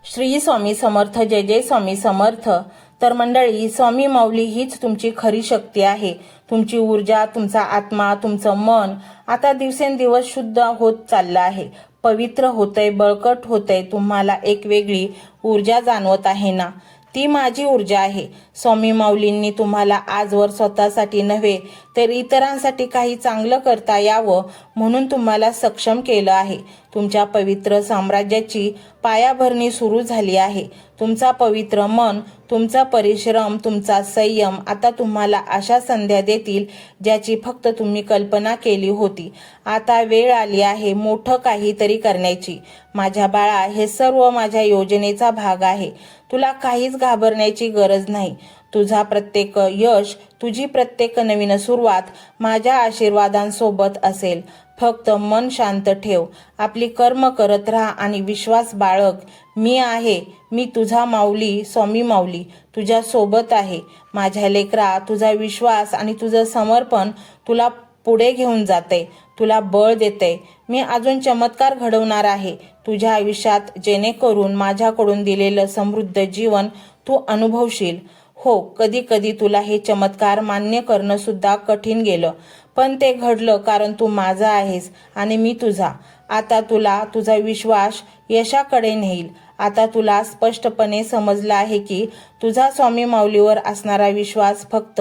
श्री स्वामी समर्थ. जय जय स्वामी समर्थ. तर मंडळी, स्वामी माऊली हीच तुमची खरी शक्ती आहे. तुमची ऊर्जा, तुमचा आत्मा, तुमचं मन आता दिवसेंदिवस शुद्ध होत चाललं आहे, पवित्र होतंय, बळकट होतंय. तुम्हाला एक वेगळी ऊर्जा जाणवत आहे ना? ती माझी ऊर्जा आहे. स्वामी माऊलींनी तुम्हाला आजवर स्वतःसाठी नव्हे तर इतरांसाठी काही चांगलं करता यावं म्हणून तुम्हाला सक्षम केलं आहे. तुमच्या पवित्र साम्राज्याची पायाभरणी सुरू झाली आहे. तुमचा पवित्र मन, तुमचा परिश्रम, तुमचा संयम आता तुम्हाला अशा संध्या देतील ज्याची फक्त तुम्ही कल्पना केली होती. आता वेळ आली आहे मोठं काहीतरी करण्याची. माझ्या बाळा, हे सर्व माझ्या योजनेचा भाग आहे. तुला काहीच घाबरण्याची गरज नाही. तुझा प्रत्येक यश, तुझी प्रत्येक नवीन सुरुवात माझ्या आशीर्वादांसोबत असेल. फक्त मन शांत ठेव, आपली कर्म करत राहा आणि विश्वास बाळग. मी आहे, मी तुझा माऊली, स्वामी माऊली तुझ्या सोबत आहे. माझ्या लेकरा, तुझा विश्वास आणि तुझं समर्पण तुला पुढे घेऊन जाते, तुला बळ देते. मी अजून चमत्कार घडवणार आहे तुझ्या आयुष्यात, जेणेकरून माझ्याकडून दिलेलं समृद्ध जीवन तू अनुभवशील. हो, कधी कधी तुला हे चमत्कार मान्य करणं सुद्धा कठीण गेलं, पण ते घडलं कारण तू माझा आहेस आणि मी तुझा. आता तुला तुझा विश्वास यशाकडे नेईल. आता तुला स्पष्टपणे समजलं आहे की तुझा स्वामी माऊलीवर असणारा विश्वास फक्त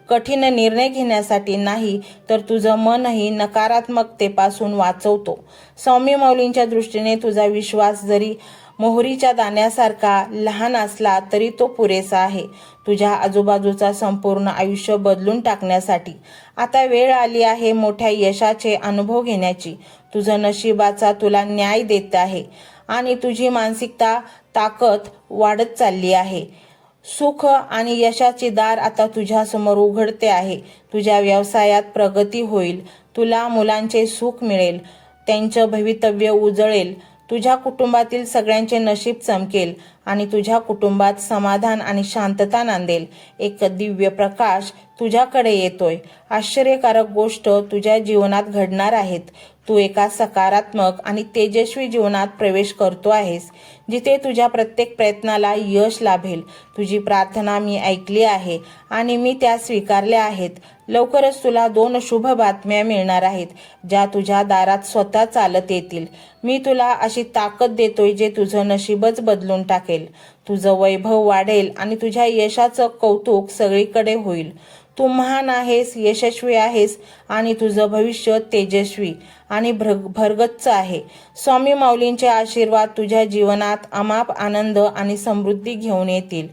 कठीण निर्णय घेण्यासाठी नाही, तर तुझं मनही नकारात्मकतेपासून वाचवतो. स्वामी माऊलींच्या दृष्टीने तुझा विश्वास जरी मोहरीच्या दाण्यासारखा लहान असला तरी तो पुरेसा आहे तुझ्या आजूबाजूचा संपूर्ण आयुष्य बदलून टाकण्यासाठी. आता वेळ आली आहे मोठ्या यशाचे अनुभव घेण्याची. तुझं नशिबाचा तुला न्याय देत आहे आणि तुझी मानसिकता ताकद वाढत चालली आहे. सुख आणि यशाचे दार आता तुझ्या समोर उघडते आहे. तुझ्या व्यवसायात प्रगती होईल. तुला मुलांचे सुख मिळेल, त्यांचं भवितव्य उजळेल. तुझ्या कुटुंबातील सगळ्यांचे नशीब चमकेल आणि तुझ्या कुटुंबात समाधान आणि शांतता नांदेल. एक दिव्य प्रकाश तुझ्याकडे येतोय. आश्चर्यकारक गोष्ट तुझ्या जीवनात घडणार आहेत. तू एका सकारात्मक आणि तेजस्वी जीवनात प्रवेश करतो आहेस, जिथे तुझ्या प्रत्येक प्रयत्नाला यश लाभेल. तुझी प्रार्थना मी ऐकली आहे आणि मी त्या स्वीकारल्या आहेत. लवकरच तुला 2 शुभ बातम्या मिळणार आहेत, ज्या तुझ्या दारात स्वतः चालत येतील. मी तुला अशी ताकद देतोय जे तुझं नशीबच बदलून टाकेल. तुझं वैभव वाढेल आणि तुझ्या यशाचं कौतुक सगळीकडे होईल. तू महान आहेस, यशस्वी आहेस आणि तुझं भविष्य तेजस्वी आणि भरगच्च आहे. स्वामी माऊलींचे आशीर्वाद तुझ्या जीवनात अमाप आनंद आणि समृद्धी घेऊन येतील.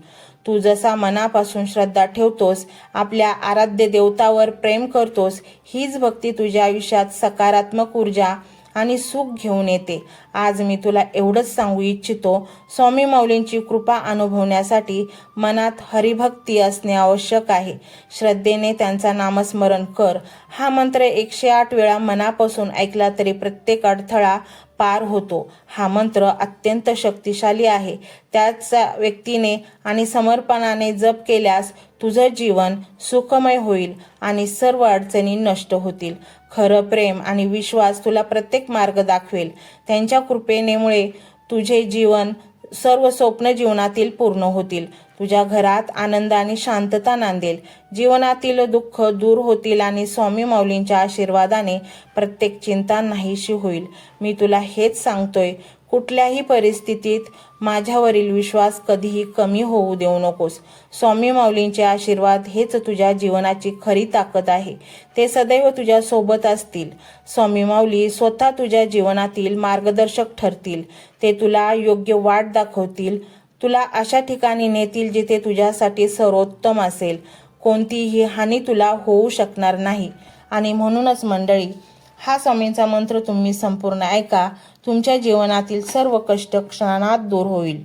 तू जसा मनापासून श्रद्धा ठेवतोस, आपल्या आराध्य देवतावर प्रेम करतोस, हीच भक्ती तुझ्या आयुष्यात सकारात्मक ऊर्जा आणि सुख घेऊन येते. आज मी तुला एवढंच सांगू इच्छितो, स्वामी माऊलींची कृपा अनुभवण्यासाठी मनात हरिभक्ती असणे आवश्यक आहे. श्रद्धेने त्यांचा नामस्मरण कर. हा मंत्र 108 वेळा मनापासून ऐकला तरी प्रत्येक अडथळा पार होतो. हा मंत्र अत्यंत शक्तिशाली आहे. त्याच व्यक्तीने आणि समर्पणाने जप केल्यास तुझं जीवन सुखमय होईल आणि सर्व अडचणी नष्ट होतील. खरं प्रेम आणि विश्वास तुला प्रत्येक मार्ग दाखवेल. त्यांच्या कृपेनेमुळे तुझे जीवन सर्व स्वप्न जीवनातील पूर्ण होतील. तुझ्या घरात आनंद आणि शांतता नांदेल. जीवनातील दुःख दूर होतील आणि स्वामी माऊलींच्या आशीर्वादाने प्रत्येक चिंता नाहीशी होईल. मी तुला हेच सांगतोय, कुठल्याही परिस्थितीत माझ्यावरील विश्वास कधीही कमी होऊ देऊ नकोस. स्वामी माऊलींचे आशीर्वाद हेच तुझ्या जीवनाची खरी ताकद आहे. ते सदैव तुझ्या सोबत असतील. स्वामी माऊली स्वतः तुझ्या जीवनातील मार्गदर्शक ठरतील. ते तुला योग्य वाट दाखवतील, तुला अशा ठिकाणी नेतील जिथे तुझ्यासाठी सर्वोत्तम असेल. कोणतीही हानी तुला होऊ शकणार नाही. आणि म्हणूनच मंडळी, हा स्वामींचा मंत्र तुम्ही संपूर्ण ऐका. तुमच्या जीवनातील सर्व कष्ट क्षणात दूर होईल.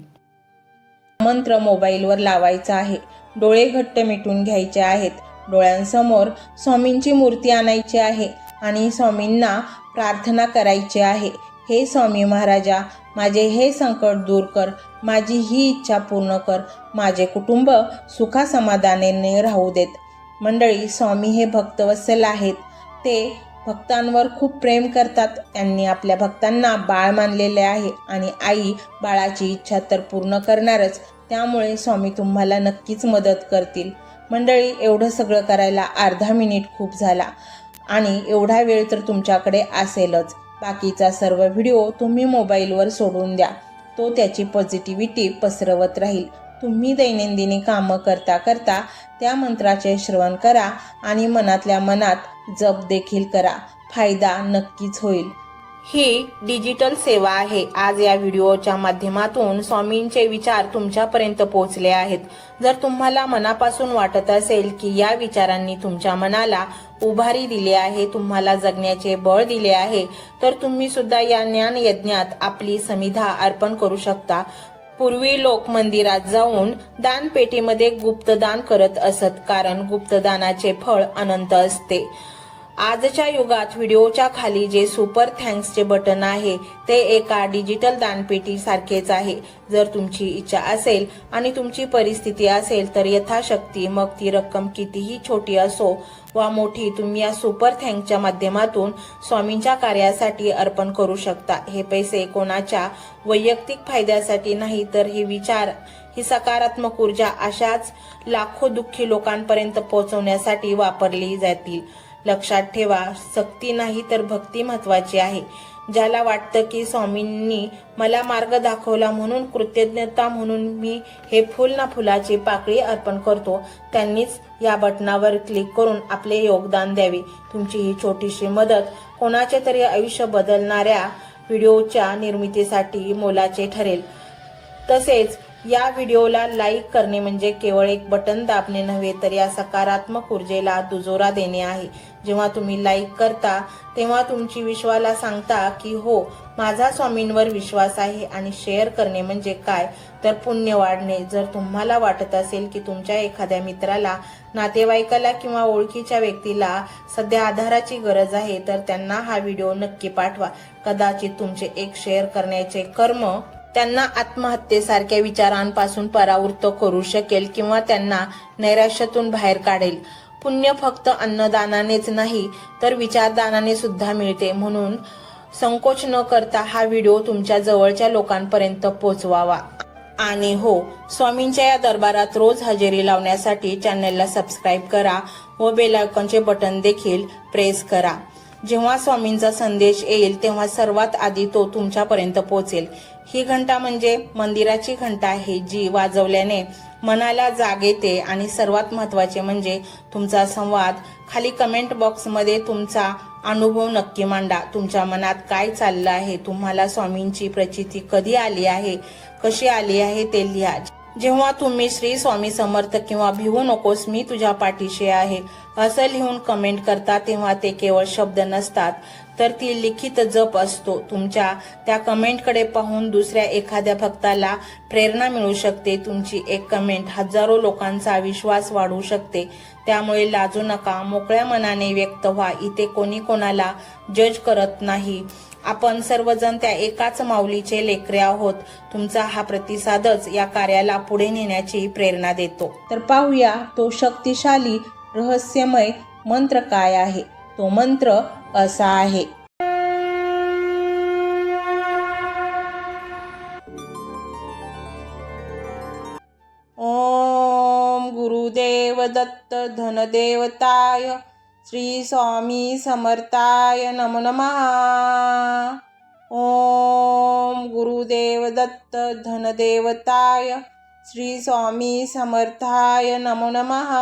मंत्र मोबाईलवर लावायचा आहे. डोळे घट्ट मिटून घ्यायचे आहेत. डोळ्यांसमोर स्वामींची मूर्ती आणायची आहे आणि स्वामींना प्रार्थना करायची आहे. हे स्वामी महाराजा, माझे हे संकट दूर कर. माझी ही इच्छा पूर्ण कर. माझे कुटुंब सुखासमाधानाने राहू देत. मंडळी, स्वामी हे भक्तवत्सल आहेत. ते भक्तांवर खूप प्रेम करतात. त्यांनी आपल्या भक्तांना बाळ मानलेले आहे आणि आई बाळाची इच्छा तर पूर्ण करणारच. त्यामुळे स्वामी तुम्हाला नक्कीच मदत करतील. मंडळी, एवढं सगळं करायला अर्धा मिनिट खूप झाला आणि एवढा वेळ तर तुमच्याकडे असेलच. बाकीचा सर्व व्हिडिओ तुम्ही मोबाईलवर सोडून द्या. तो त्याची पॉझिटिव्हिटी पसरवत राहील. तुम्ही दैनंदिनी कामं करता करता त्या मंत्राचे श्रवण करा आणि मनातल्या मनात जप देखील करा. फायदा नक्कीच होईल. ही डिजिटल सेवा आहे. आज या व्हिडिओच्या माध्यमातून स्वामींचे विचार तुमच्यापर्यंत पोहोचले आहेत. जर तुम्हाला मनापासून वाटत असेल की या विचारांनी तुमच्या मनाला उभारी दिली आहे, तुम्हाला जगण्याचे बळ दिले आहे, तर तुम्ही सुद्धा या ज्ञान यज्ञात आपली समिधा अर्पण करू शकता. पूर्वी लोक मंदिरात जाऊन दानपेटीमध्ये गुप्तदान करत असत, कारण गुप्तदानाचे फळ अनंत असते. आजच्या युगात व्हिडिओच्या खाली जे सुपर थँक्सचे बटन आहे ते एका डिजिटल दानपेटी सारखेच आहे. जर तुमची इच्छा असेल आणि तुमची परिस्थिती असेल तर यथाशक्ती, मग ती रक्कम कितीही छोटी असो वा मोठी, तुम्ही या सुपर थँक्सच्या माध्यमातून स्वामींच्या कार्यासाठी अर्पण करू शकता. हे पैसे कोणाच्या वैयक्तिक फायद्यासाठी नाही, तर हे विचार, ही सकारात्मक ऊर्जा अशाच लाखो दुःखी लोकांपर्यंत पोहोचवण्यासाठी वापरली जातील. लक्षात ठेवा, सक्ती नाही तर भक्ती महत्वाची आहे. ज्याला वाटतं की स्वामींनी मला मार्ग दाखवला म्हणून कृतज्ञता म्हणून मी हे फुल ना फुलाची पाकळी अर्पण करतो, त्यांनीच या बटनावर क्लिक करून आपले योगदान द्यावे. तुमची ही छोटीशी मदत कोणाचे तरी आयुष्य बदलणाऱ्या व्हिडिओच्या निर्मितीसाठी मोलाचे ठरेल. तसेच या व्हिडिओला लाईक करणे म्हणजे केवळ एक बटन दाबणे नव्हे, तर या सकारात्मक ऊर्जेला दुजोरा देणे आहे. जेव्हा तुम्ही लाईक करता तेव्हा तुमची विश्वाला सांगता की हो, माझा स्वामींवर विश्वास आहे. आणि शेअर करणे म्हणजे काय, तर पुण्य वाढणे. जर तुम्हाला वाटत असेल की तुमच्या एखाद्या मित्राला, नातेवाईकाला किंवा ओळखीच्या व्यक्तीला सध्या आधाराची गरज आहे, तर त्यांना हा व्हिडिओ नक्की पाठवा. कदाचित तुमचे एक शेअर करण्याचे कर्म त्यांना आत्महत्येसारख्या विचारांपासून परावृत्त करू शकेल किंवा त्यांना नैराश्यातून बाहेर काढेल. पुण्य फक्त अन्नदानानेच नाही तर विचारदानाने सुद्धा मिळते. म्हणून संकोच न करता हा व्हिडिओ तुमच्या जवळच्या लोकांपर्यंत पोहोचवावा. आणि हो, स्वामींच्या या दरबारात रोज हजेरी लावण्यासाठी चॅनलला सबस्क्राईब करा व बेल आयकॉनचे बटन देखील प्रेस करा. जेव्हा स्वामींचा संदेश येईल तेव्हा सर्वात आधी तो तुमच्यापर्यंत पोहोचेल. ही घंटा म्हणजे मंदिराची घंटा आहे, जी वाजवल्याने मनाला जाग येते. आणि सर्वात महत्त्वाचे म्हणजे तुमचा संवाद. खाली कमेंट बॉक्समध्ये तुमचा अनुभव नक्की मांडा. तुमच्या मनात काय चाललं आहे, तुम्हाला स्वामींची प्रचिती कधी आली आहे, कशी आली आहे ते लिहा. जेव्हा तुम्ही श्री स्वामी समर्थ किंवा भिवू नकोस मी तुझ्या पाठीशी आहे असं लिहून कमेंट करता, तेव्हा ते केवळ शब्द नसतात, तर ती लिखित जप असतो. तुमच्या त्या कमेंटकडे पाहून दुसऱ्या एखाद्या भक्ताला प्रेरणा मिळू शकते. तुमची एक कमेंट हजारो लोकांचा विश्वास वाढवू शकते. त्यामुळे लाजू नका, मोकळ्या मनाने व्यक्त व्हा. इथे कोणी कोणाला जज करत नाही. आपण सर्वजण त्या एकाच माऊलीचे लेकरे आहोत. तुमचा हा प्रतिसादच या कार्याला पुढे नेण्याची प्रेरणा देतो. तर पाहूया तो शक्तिशाली रहस्यमय मंत्र काय आहे. तो मंत्र असा आहे. ओम गुरुदेव दत्त धनदेवताय श्री स्वामी समर्थाय नमो नमः. ओम गुरुदेव दत्त धनदेवताय श्री स्वामी समर्थाय नमो नमः.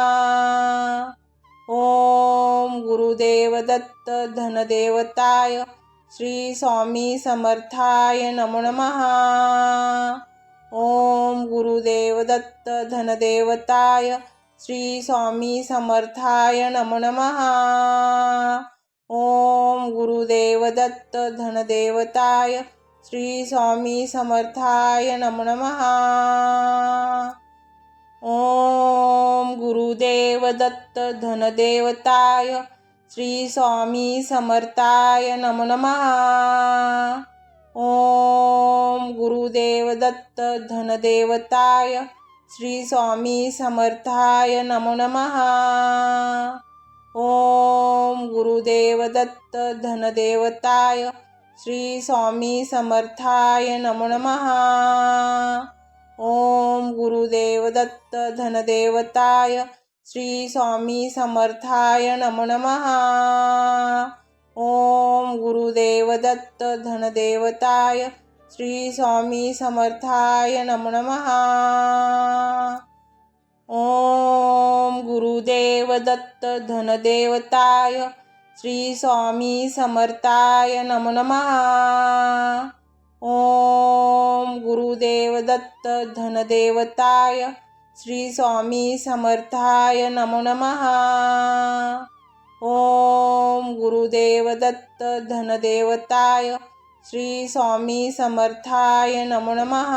ओम गुरुदेव दत्त धनदेवताय श्री स्वामी समर्थाय नमो नमः. ओम गुरुदेव दत्त धनदेवताय श्री स्वामी समर्थाय नमो नमः. ओम गुरुदेव दत्त धनदेवताय श्री स्वामी समर्थाय नमो नमः. ओम गुरुदेव दत्त धनदेवताय श्री स्वामी समर्थाय नमो नमः. ओम गुरुदेव दत्त धनदेवताय श्री स्वामी समर्थाय नमो नमः. ओम गुरुदेव दत्त धनदेवताय श्री स्वामी समर्थाय नमो नमः। ओम गुरुदेव दत्त धनदेवताय श्री स्वामी समर्थाय नमो नमः। ओम गुरुदेव दत्त धनदेवताय श्री स्वामी समर्थाय नमो नमः। ओम गुरुदेव दत्त धनदेवताय श्री स्वामी समर्थाय नमो नमः। ओम गुरुदेव दत्त धनदेवताय श्री स्वामी समर्थाय नमो नमः। ओम गुरुदेव दत्त धनदेवताय श्री स्वामी समर्थाय नमो नमः।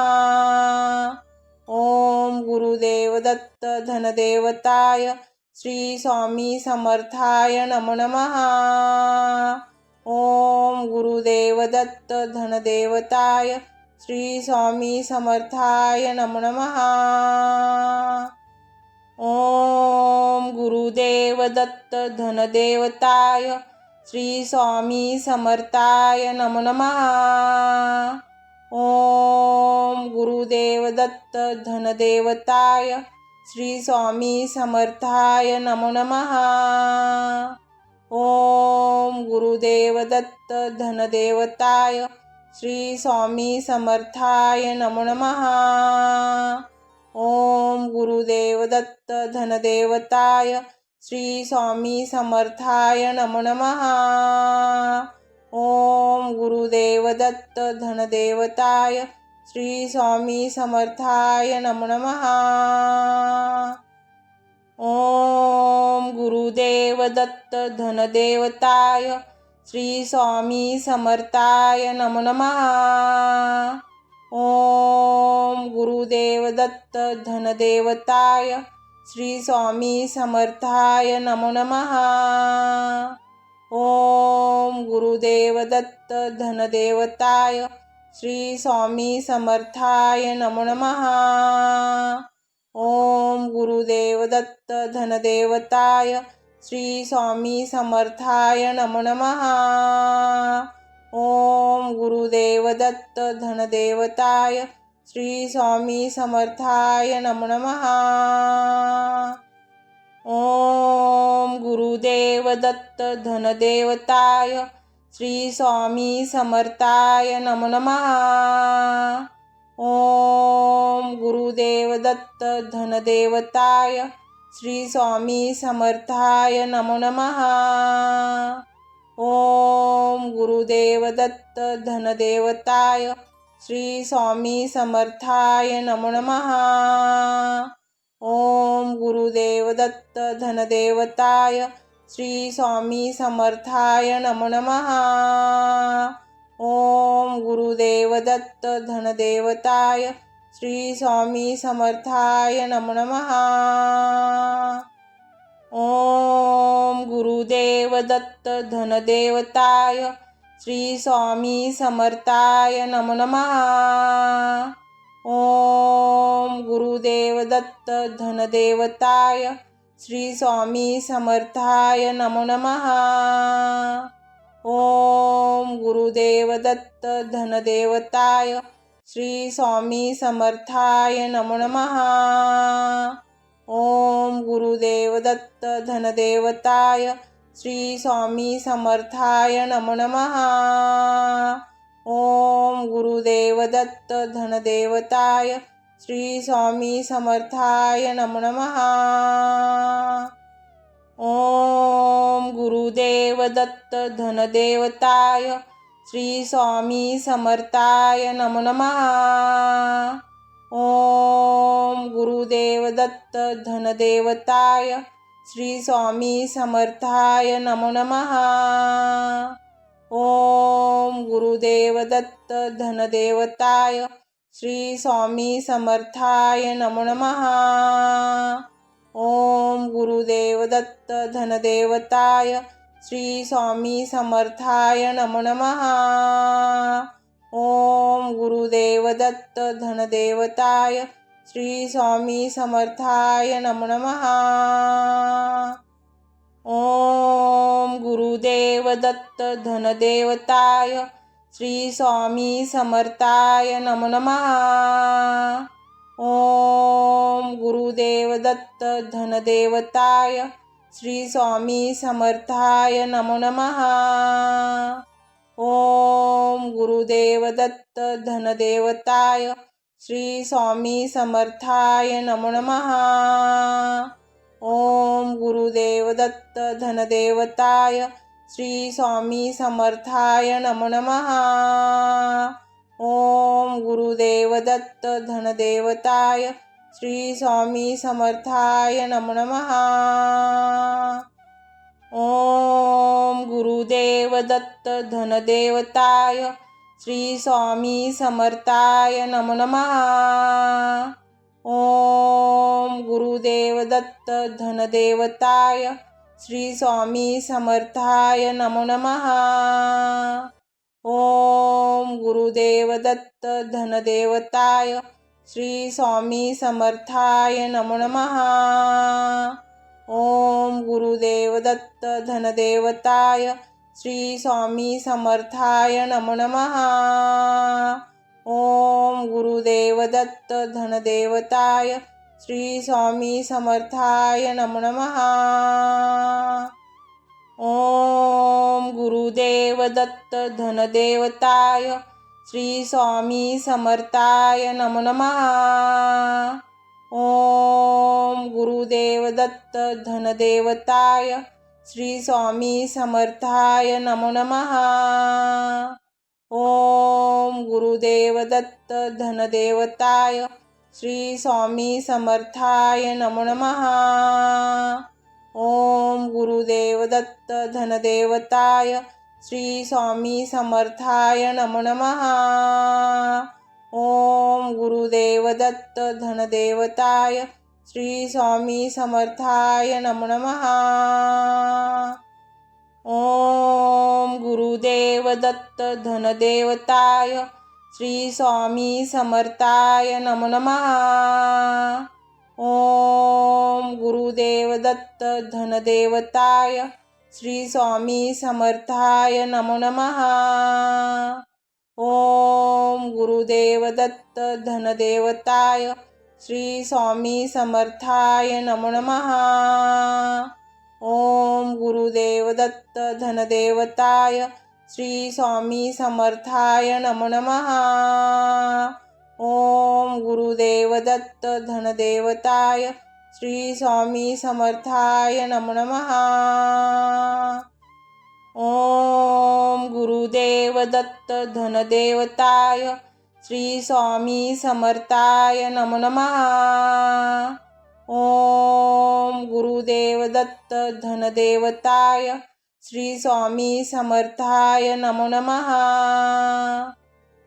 ओम गुरुदेव दत्त धनदेवताय श्री स्वामी समर्थाय नमो नमः। ओम गुरुदेव दत्त धनदेवताय श्री स्वामी समर्थाय नमो नमः। ओम गुरुदेव दत्त धनदेवताय श्री स्वामी समर्थाय नमो नमः। ओम गुरुदेव दत्त धनदेवताय श्री स्वामी समर्थाय नमो नमः। ओम गुरुदेव दत्त धनदेवताय श्री स्वामी समर्थाय नमो नमः। ओम गुरुदेव दत्त धनदेवताय श्री स्वामी समर्थाय नमो नमः। ओम गुरुदेव दत्त धनदेवताय श्री स्वामी समर्थाय नमो नमः। ओम गुरुदेव दत्त धनदेवताय श्री स्वामी समर्थाय नमो नमः। ओम गुरुदेव दत्त धनदेवताय श्री स्वामी समर्थाय नमो नमः। ओम गुरुदेव दत्त धनदेवताय श्री स्वामी समर्थाय नमो नमः। ओम गुरुदेव दत्त धनदेवताय श्री स्वामी समर्थाय नमो नमः। ओम गुरुदेव दत्त धनदेवताय श्री स्वामी समर्थाय नमो नमः। ओम गुरुदेव दत्त धनदेवताय श्री स्वामी समर्थाय नमो नमः। ओम गुरुदेव दत्त धनदेवताय श्री स्वामी समर्थाय नमो नमः। ओम गुरुदेव दत्त धनदेवताय श्री स्वामी समर्थाय नमो नमः। ओम गुरुदेव दत्त धनदेवताय श्री स्वामी समर्थाय नमो नमः। ओम गुरुदेव दत्त धनदेवताय श्री स्वामी समर्थाय नमो नमः। ओम गुरुदेव दत्त धनदेवताय श्री स्वामी समर्थाय नमो नमः। ओम गुरुदेव दत्त धनदेवताय श्री स्वामी समर्थाय नमो नमः। ओम गुरुदेव दत्त धनदेवताय श्री स्वामी समर्थाय नमो नमः। ओम गुरुदेव दत्त धनदेवताय श्री स्वामी समर्थाय नमो नमः। ओम गुरुदेव दत्त धनदेवताय श्री स्वामी समर्थाय नमो नमः। ओम गुरुदेव दत्त धनदेवताय श्री स्वामी समर्थाय नमो नमः। ओम गुरुदेव दत्त धनदेवताय श्री स्वामी समर्थाय नमो नमः। ओम गुरुदेव दत्त धनदेवताय श्री स्वामी समर्थाय नमो नमः। ओम गुरुदेव दत्त धनदेवताय श्री स्वामी समर्थाय नमो नमः। ओम गुरुदेव दत्त धनदेवताय श्री स्वामी समर्थाय नमो नमः। ओम गुरुदेव दत्त धनदेवताय श्री स्वामी समर्थाय नमो नमः। ओम गुरुदेव दत्त धनदेवताय श्री स्वामी समर्थाय नमो नमः। ओम गुरुदेव दत्त धनदेवताय श्री स्वामी समर्थाय नमो नमः। ओम गुरुदेव दत्त धनदेवताय श्री स्वामी समर्थाय नमो नमः। ओम गुरुदेव दत्त धनदेवताय श्री स्वामी समर्थाय नमो नमः। ओम गुरुदेव दत्त धनदेवताय श्री स्वामी समर्थाय नमो नमः। ओम गुरुदेव दत्त धनदेवताय श्री स्वामी समर्थाय नमो नमः। ओम गुरुदेव दत्त धनदेवताय श्री स्वामी समर्थाय नमो नमः। ओम गुरुदेव दत्त धनदेवताय श्री स्वामी समर्थाय नमो नमः। ओम गुरुदेव दत्त धनदेवताय श्री स्वामी समर्थाय नमो नमः। ओम गुरुदेव दत्त धनदेवताय श्री स्वामी समर्थाय नमो नमः। ओम गुरुदेव दत्त धनदेवताय श्री स्वामी समर्थाय नमो नमः। ओम गुरुदेव दत्त धनदेवताय श्री स्वामी समर्थाय नमो नमः। ओम गुरुदेव दत्त धनदेवताय श्री स्वामी समर्थाय नमो नमः। ओम गुरुदेव दत्त धनदेवताय श्री स्वामी समर्थाय नमो नमः। ओम गुरुदेव दत्त धनदेवताय श्री स्वामी समर्थाय नमो नमः। ओम गुरुदेव दत्त धनदेवताय श्री स्वामी समर्थाय नमो नमः। ओम गुरुदेव दत्त धनदेवताय श्री स्वामी समर्थाय नमो नमः। ओम गुरुदेव दत्त धनदेवताय श्री स्वामी समर्थाय नमो नमः। ओम गुरुदेव दत्त धनदेवताय श्री स्वामी समर्थाय नमो नमः। ओम गुरुदेव दत्त धनदेवताय श्री स्वामी समर्थाय नमो नमः। ओम गुरुदेव दत्त धनदेवताय श्री स्वामी समर्थाय नमो नमः।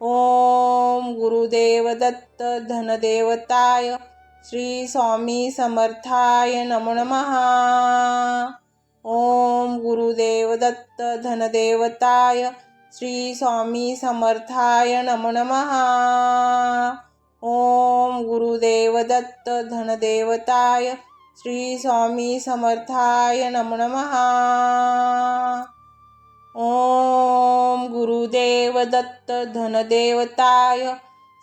ओम गुरुदेव दत्त धनदेवताय श्री स्वामी समर्थाय नमो नमः। ओम गुरुदेव दत्त धनदेवताय श्री स्वामी समर्थाय नमो नमः। ओम गुरुदेव दत्त धनदेवताय श्री स्वामी समर्थाय नमो नमः। ओम गुरुदेव दत्त धनदेवताय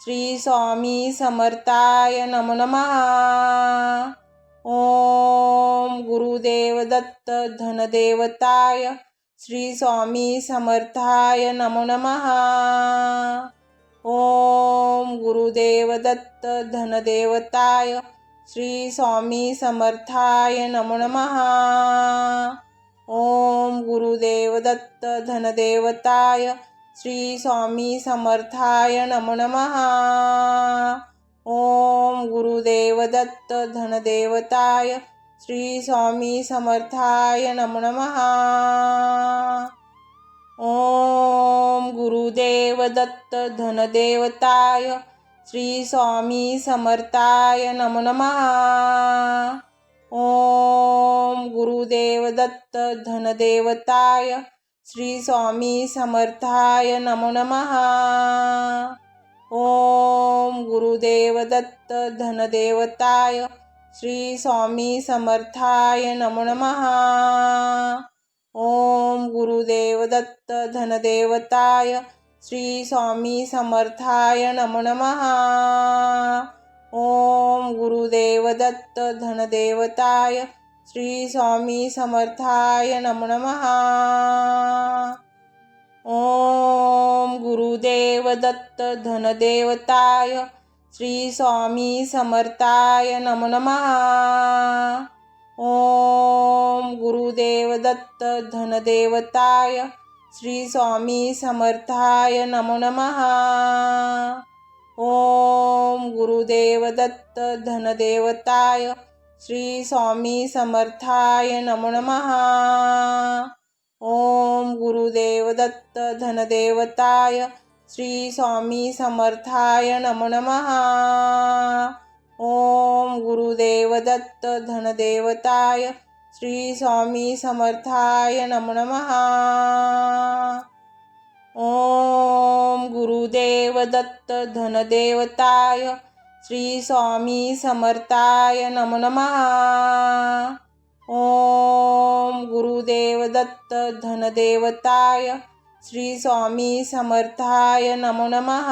श्री स्वामी समर्थाय नमो नमः। ओम गुरुदेव दत्त धनदेवताय श्री स्वामी समर्थाय नमो नमः। ओम गुरुदेव दत्त धनदेवताय श्री स्वामी समर्थाय नमो नमः। ओम गुरुदेव दत्त धनदेवताय श्री स्वामी समर्थाय नमो नमः। ओम गुरुदेव दत्त धनदेवताय श्री स्वामी समर्थाय नमो नमः। ओम गुरुदेव दत्त धनदेवताय श्री स्वामी समर्थाय नमो नमः। ओम गुरुदेव दत्त धनदेवताय श्री स्वामी समर्थाय नमो नमः। ओम गुरुदेव दत्त धनदेवताय श्री स्वामी समर्थाय नमो नमः। ओम गुरुदेव दत्त धनदेवताय श्री स्वामी समर्थाय नमो नमः। ओम गुरुदेव दत्त धनदेवताय श्री स्वामी समर्थाय नमो नमः। ओम गुरुदेव दत्त धनदेवताय श्री स्वामी समर्थाय नमो नमः। ओम गुरुदेव दत्त धनदेवताय श्री स्वामी समर्थाय नमो नमः। ओम गुरुदेव दत्त धनदेवताय श्री स्वामी समर्थाय नमो नमः। ओम गुरुदेव दत्त धनदेवताय श्री स्वामी समर्थाय नमो नमः। ओम गुरुदेव दत्त धनदेवताय श्री स्वामी समर्थाय नमो नमः। ओम गुरुदेव दत्त धनदेवताय श्री स्वामी समर्थाय नमो नमः। ओम गुरुदेव दत्त धनदेवताय श्री स्वामी समर्थाय नमो नमः।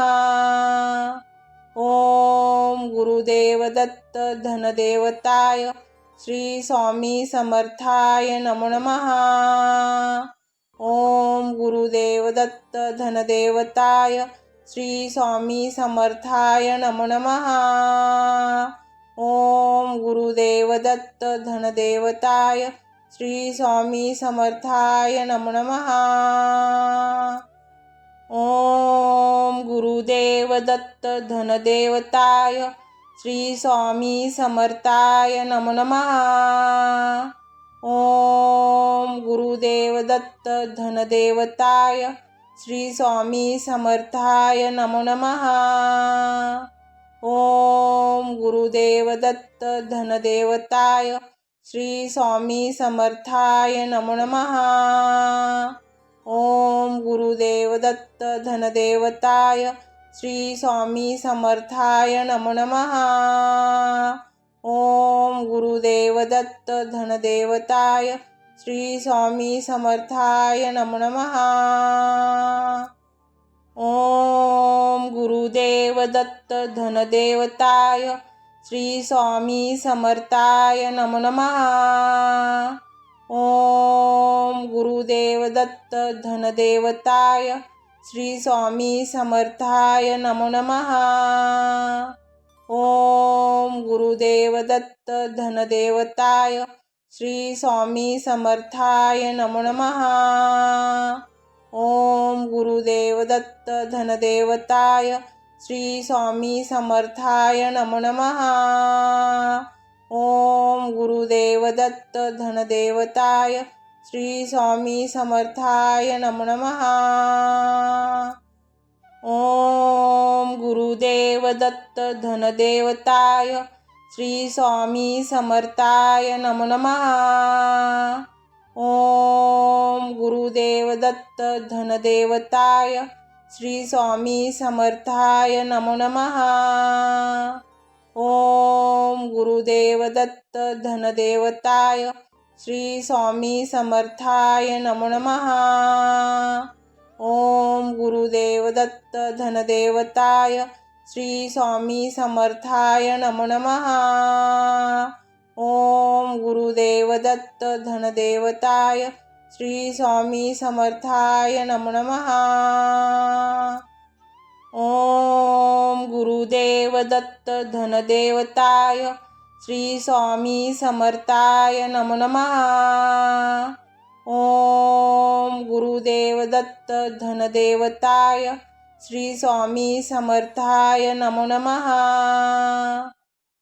ओम गुरुदेव दत्त धनदेवताय श्री स्वामी समर्थाय नमो नमः। ओम गुरुदेव दत्त धनदेवताय श्री स्वामी समर्थाय नमो नमः। ओम गुरुदेव दत्त धनदेवताय श्री स्वामी समर्थाय नमो नमः। ओम गुरुदेव दत्त धनदेवताय श्री स्वामी समर्थाय नमो नमः। ओम गुरुदेव दत्त धनदेवताय श्री स्वामी समर्थाय नमो नमः। ओम गुरुदेव दत्त धनदेवताय श्री स्वामी समर्थाय नमो नमः। ओम गुरुदेव दत्त धनदेवताय श्री स्वामी समर्थाय नमो नमः। ओम गुरुदेव दत्त धनदेवताय श्री स्वामी समर्थाय नमो नमः। ओम गुरुदेव दत्त धनदेवताय श्री स्वामी समर्थाय नमो नमः। ओम गुरुदेव दत्त धनदेवताय श्री स्वामी समर्थाय नमो नमः। ओम गुरुदेव दत्त धनदेवताय श्री स्वामी समर्थाय नमो नमः। ओम गुरुदेव दत्त धनदेवताय श्री स्वामी समर्थाय नमो नमः। ओम गुरुदेव दत्त धनदेवताय श्री स्वामी समर्थाय नमो नमः। ओम गुरुदेव दत्त धनदेवताय श्री स्वामी समर्थाय नमो नमः। ओम गुरुदेव दत्त धनदेवताय श्री स्वामी समर्थाय नमो नमः। ओम गुरुदेव दत्त धनदेवताय श्री स्वामी समर्थाय नमो नमः। ओम गुरुदेव दत्त धनदेवताय श्री स्वामी समर्थाय नमो नमः। ओम गुरुदेव दत्त धनदेवताय श्री स्वामी समर्थाय नमो नमः। ओम गुरुदेव दत्त धनदेवताय श्री स्वामी समर्थाय नमो नमः। ओम गुरुदेव दत्त धनदेवताय श्री स्वामी समर्थाय नमो नमः।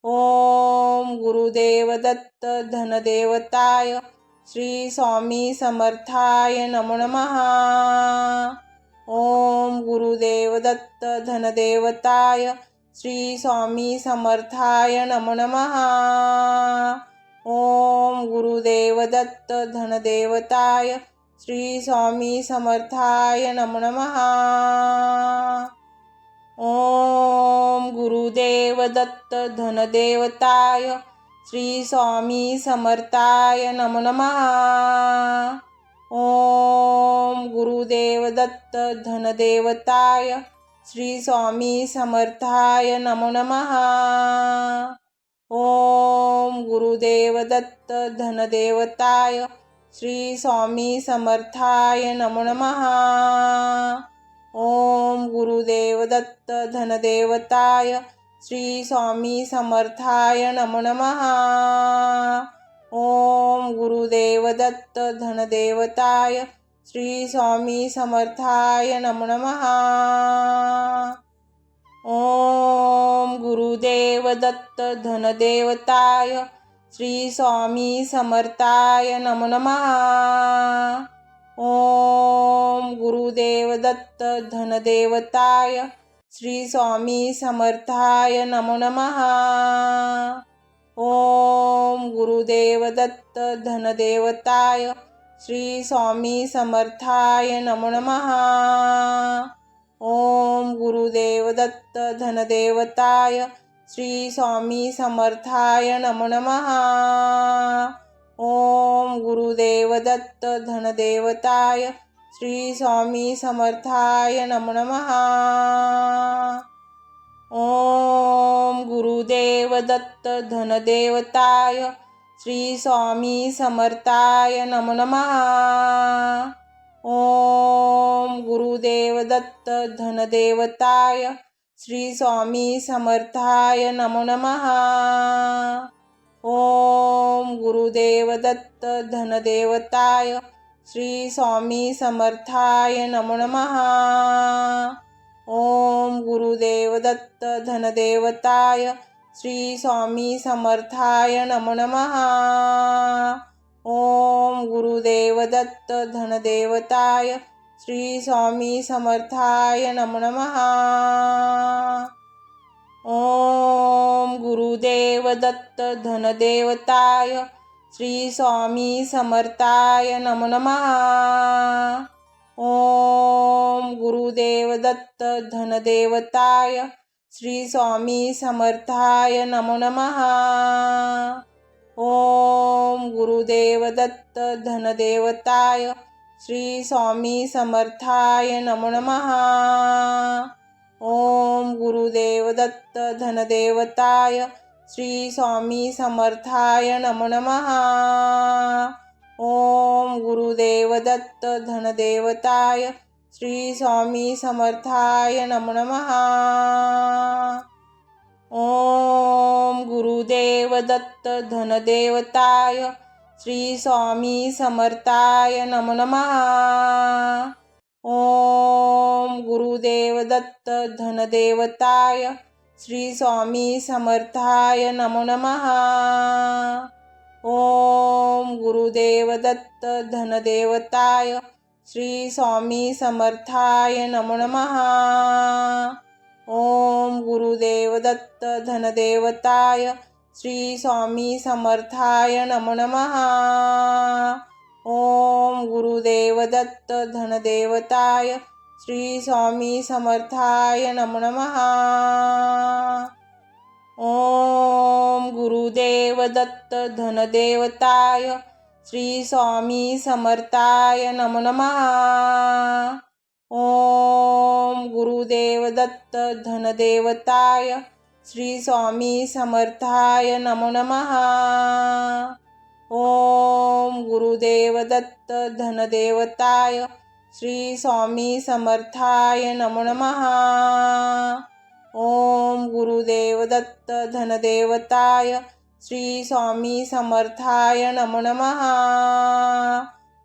ओम गुरुदेव दत्त धनदेवताय श्री स्वामी समर्थाय नमो नमः। ओम गुरुदेव दत्त धनदेवताय श्री स्वामी समर्थाय नमो नमः। ओम गुरुदेव दत्त धनदेवताय श्री स्वामी समर्थाय नमो नमः। ओम गुरुदेव दत्त धनदेवताय श्री स्वामी समर्थाय नमो नमः। ओम गुरुदेव दत्त धनदेवताय श्री स्वामी समर्थाय नमो नमः। ओम गुरुदेव दत्त धनदेवताय श्री स्वामी समर्थाय नमो नमः। ओम गुरुदेव दत्त धनदेवताय श्री स्वामी समर्थाय नमो नमः। ओम गुरुदेव दत्त धनदेवताय श्री स्वामी समर्थाय नमो नमः। ओम गुरुदेव दत्त धनदेवताय श्री स्वामी समर्थाय नमो नमः। ओम गुरुदेव दत्त धनदेवताय श्री स्वामी समर्थाय नमो नमः। ओम गुरुदेव दत्त धनदेवताय श्री स्वामी समर्थाय नमो नमः। ओम गुरुदेव दत्त धनदेवताय श्री स्वामी समर्थाय नमो नमः। ओम गुरुदेव दत्त धनदेवताय श्री स्वामी समर्थाय नमो नमः। ओम गुरुदेव दत्त धनदेवताय श्री स्वामी समर्थाय नमो नमः। ओम गुरुदेव दत्त धनदेवताय श्री स्वामी समर्थाय नमो नमः। ओम गुरुदेव दत्त धनदेवताय श्री स्वामी समर्थाय नमो नमः। ओम गुरुदेव दत्त धनदेवताय श्री स्वामी समर्थाय नमो नमः। ओम गुरुदेव दत्त धनदेवताय श्री स्वामी समर्थाय नमो नमः। ओम गुरुदेव दत्त धनदेवताय श्री स्वामी समर्थाय नमो नमः। ओम गुरुदेव दत्त धनदेवताय श्री स्वामी समर्थाय नमो नमः। ओम गुरुदेव दत्त धनदेवताय श्री स्वामी समर्थाय नमो नमः। ओम गुरुदेव दत्त धनदेवताय श्री स्वामी समर्थाय नमो नमः। ओम गुरुदेव दत्त धनदेवताय श्री स्वामी समर्थाय नमो नमः। ओम गुरुदेव दत्त धनदेवताय श्री स्वामी समर्थाय नमो नमः। ओम गुरुदेव दत्त धनदेवताय श्री स्वामी समर्थाय नमो नमः। ओम गुरुदेव दत्त धनदेवताय श्री स्वामी समर्थाय नमो नमः। ओम गुरुदेव दत्त धनदेवताय श्री स्वामी समर्थाय नमो नमः। ओम गुरुदेव दत्त धनदेवताय श्री स्वामी समर्थाय नमो नमः। ओम गुरुदेव दत्त धनदेवताय श्री स्वामी समर्थाय नमो नमः। ओम गुरुदेव दत्त धनदेवताय श्री स्वामी समर्थाय नमो नमः। ओम गुरुदेव दत्त धनदेवताय श्री स्वामी समर्थाय नमो नमः। ओम गुरुदेव दत्त धनदेवताय श्री स्वामी समर्थाय नमो नमः।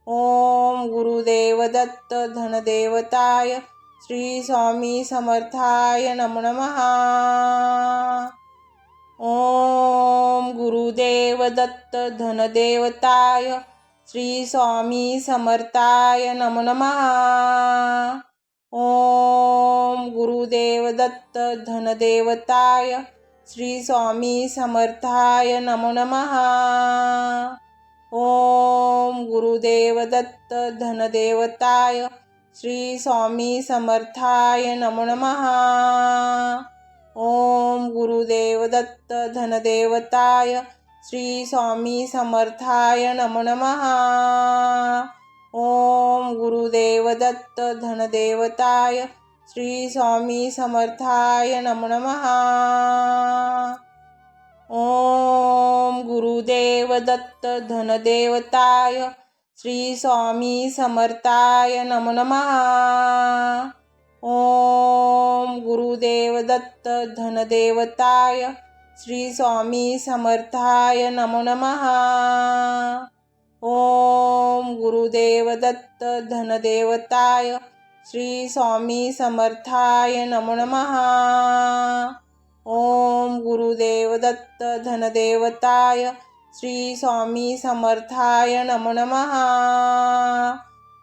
ओम गुरुदेव दत्त धनदेवताय श्री स्वामी समर्थाय नमो नमः। ओम गुरुदेव दत्त धनदेवताय श्री स्वामी समर्थाय नमो नमः। ओम गुरुदेव दत्त धनदेवताय श्री स्वामी समर्थाय नमो नमः। ओम गुरुदेव दत्त धनदेवताय श्री स्वामी समर्थाय नमो नमः। ओम गुरुदेव दत्त धनदेवताय श्री स्वामी समर्थाय नमो नमः। ओम गुरुदेव दत्त धनदेवताय श्री स्वामी समर्थाय नमो नमः। ओम गुरुदेव दत्त धनदेवताय श्री स्वामी समर्थाय नमो नमः। ओम गुरुदेव दत्त धनदेवताय श्री स्वामी समर्थाय नमो नमः। ओम गुरुदेव दत्त धनदेवताय श्री स्वामी समर्थाय नमो नमः। ओम गुरुदेव दत्त धनदेवताय श्री स्वामी समर्थाय नमो नमः।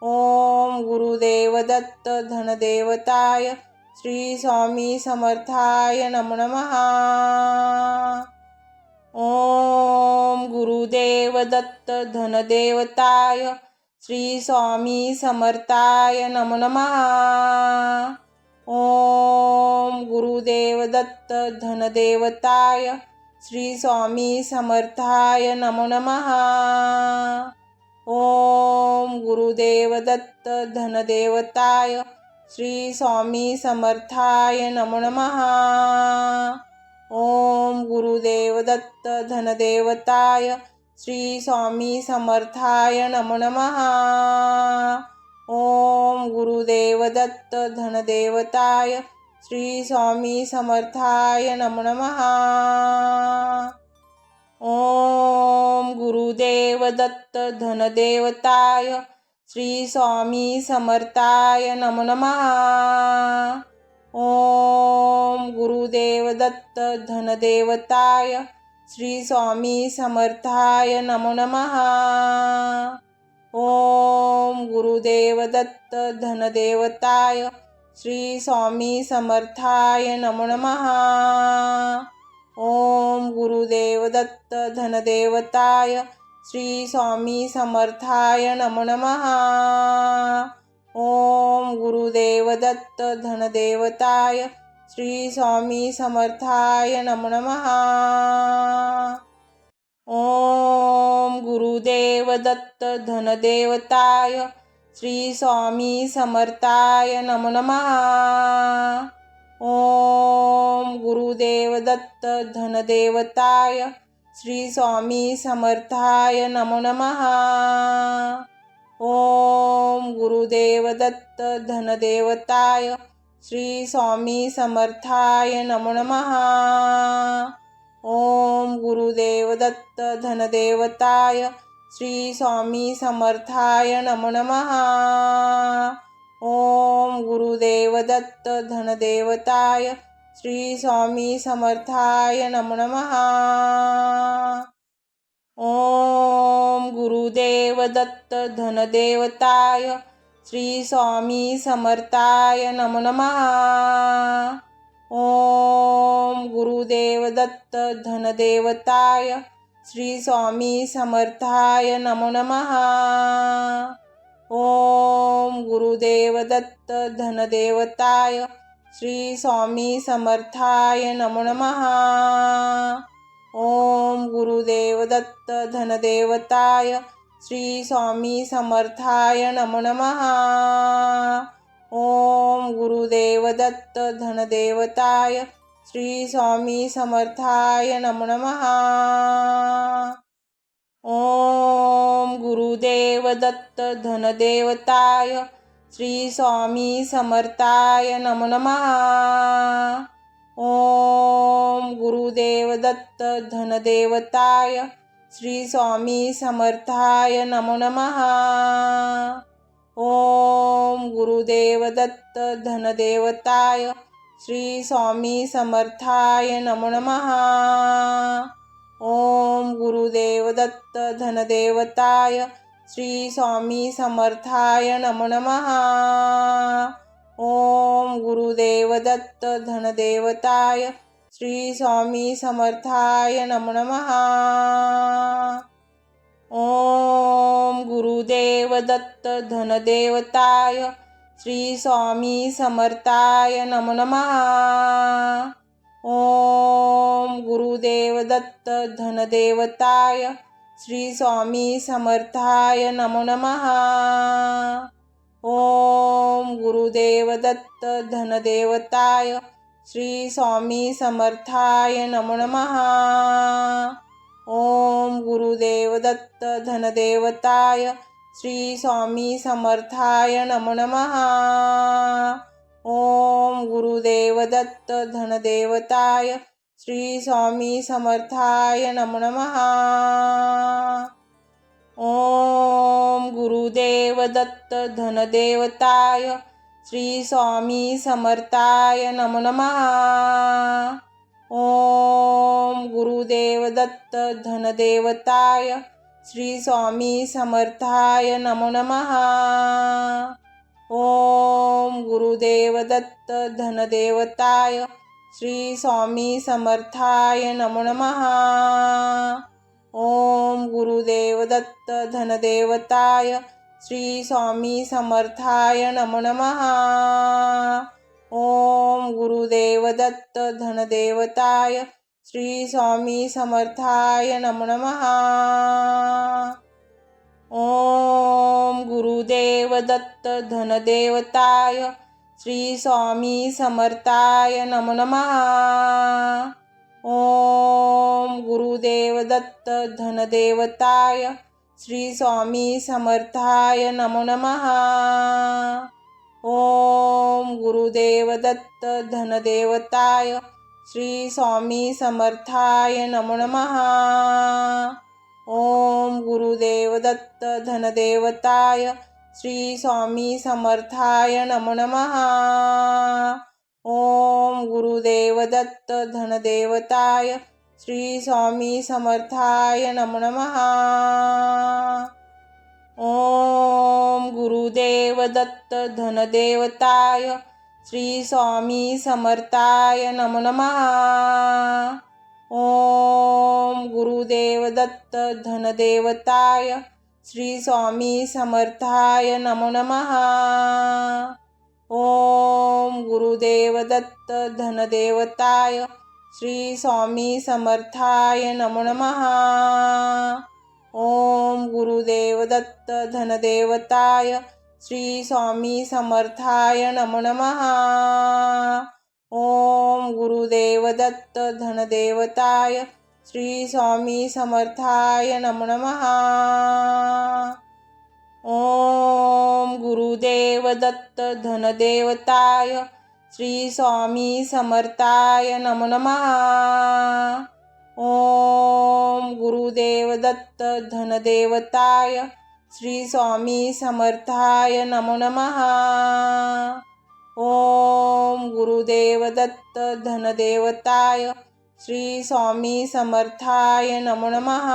ओम गुरुदेव दत्त धनदेवताय श्री स्वामी समर्थाय नमो नमः। ओम गुरुदेव दत्त धनदेवताय श्री स्वामी समर्थाय नमो नमः। ओम गुरुदेव दत्त धनदेवताय श्री स्वामी समर्थाय नमो नमः। ओम गुरुदेव दत्त धनदेवताय श्री स्वामी समर्थाय नमो नमः। ओम गुरुदेव दत्त धनदेवताय श्री स्वामी समर्थाय नमो नमः। ओम गुरुदेव दत्त धनदेवताय श्री स्वामी समर्थाय नमो नमः। ओम गुरुदेव दत्त धनदेवताय श्री स्वामी समर्थाय नमो नमः। ओम गुरुदेव दत्त धनदेवताय श्री स्वामी समर्थाय नमो नमः। ओम गुरुदेव दत्त धनदेवताय श्री स्वामी समर्थाय नमो नमः। ओम गुरुदेव दत्त धनदेवताय श्री स्वामी समर्थाय नमो नमः। ओम गुरुदेव दत्त धनदेवताय श्री स्वामी समर्थाय नमो नमः। ओम गुरुदेव दत्त धनदेवताय श्री स्वामी समर्थाय नमो नमः। ओम गुरुदेव दत्त धनदेवताय श्री स्वामी समर्थाय नमो नमः। ओम गुरुदेव दत्त धनदेवताय श्री स्वामी समर्थाय नमो नमः। ओम गुरुदेव दत्त धनदेवताय श्री स्वामी समर्थाय नमो नमः। ओम गुरुदेव दत्त धनदेवताय श्री स्वामी समर्थाय नमो नमः। ओम गुरुदेव दत्त धनदेवताय श्री स्वामी समर्थाय नमो नमः। ओम गुरुदेव दत्त धनदेवताय श्री स्वामी समर्थाय नमो नमः। ओम गुरुदेव दत्त धनदेवताय श्री स्वामी समर्थाय नमो नमः। ओम गुरुदेव दत्त धनदेवताय श्री स्वामी समर्थाय नमो नमः। ओम गुरुदेव दत्त धनदेवताय श्री स्वामी समर्थाय नमो नमः। ओम गुरुदेव दत्त धनदेवताय श्री स्वामी समर्थाय नमो नमः। ओम गुरुदेव दत्त धनदेवताय श्री स्वामी समर्थाय नमो नमः। ओम गुरुदेव दत्त धनदेवताय श्री स्वामी समर्थाय नमो नमः। ओम गुरुदेव दत्त धनदेवताय श्री स्वामी समर्थाय नमो नमः। ओम गुरुदेव दत्त धनदेवताय श्री स्वामी समर्थाय नमो नमः। ओम गुरुदेव दत्त धनदेवताय श्री स्वामी समर्थाय नमो नमः। ओम गुरुदेव दत्त धनदेवताय श्री स्वामी समर्थाय नमो नमः। ओम गुरुदेव दत्त धनदेवताय श्री स्वामी समर्थाय नमो नमः। ओम गुरुदेव दत्त धनदेवताय श्री स्वामी समर्थाय नमो नमः। ओम गुरुदेव दत्त धनदेवताय श्री स्वामी समर्थाय नमो नमः। ओम गुरुदेव दत्त धनदेवताय श्री स्वामी समर्थाय नमो नमः। ओम गुरुदेव दत्त धनदेवताय श्री स्वामी समर्थाय नमो नमः। ओम गुरुदेव दत्त धनदेवताय श्री स्वामी समर्थाय नमो नमः। ओम गुरुदेव दत्त धनदेवताय श्री स्वामी समर्थाय नमो नमः। ओम गुरुदेव दत्त धनदेवताय श्री स्वामी समर्थाय नमो नमः। ओम गुरुदेव दत्त धनदेवताय श्री स्वामी समर्थाय नमो नमः। ओम गुरुदेव दत्त धनदेवताय श्री स्वामी समर्थाय नमो नमः। ओम गुरुदेव दत्त धनदेवताय श्री स्वामी समर्थाय नमो नमः। ओम गुरुदेव दत्त धनदेवताय श्री स्वामी समर्थाय नमो नमः। ओम गुरुदेव दत्त धनदेवताय श्री स्वामी समर्थाय नमो नमः। ओम गुरुदेव दत्त धनदेवताय श्री स्वामी समर्थाय नमो नमः। ओम गुरुदेव दत्त धनदेवताय श्री स्वामी समर्थाय नमो नमः। ओम गुरुदेव दत्त धनदेवताय श्री स्वामी समर्थाय नमो नमः। ओम गुरुदेव दत्त धनदेवताय श्री स्वामी समर्थाय नमो नमः। ओम गुरुदेव दत्त धनदेवताय श्री स्वामी समर्थाय नमो नमः। ओम गुरुदेव दत्त धनदेवताय श्री स्वामी समर्थाय नमो नमः। ओम गुरुदेव दत्त धनदेवताय श्री स्वामी समर्थाय नमो नमः। ओम गुरुदेव दत्त धनदेवताय श्री स्वामी समर्थाय नमो नमः।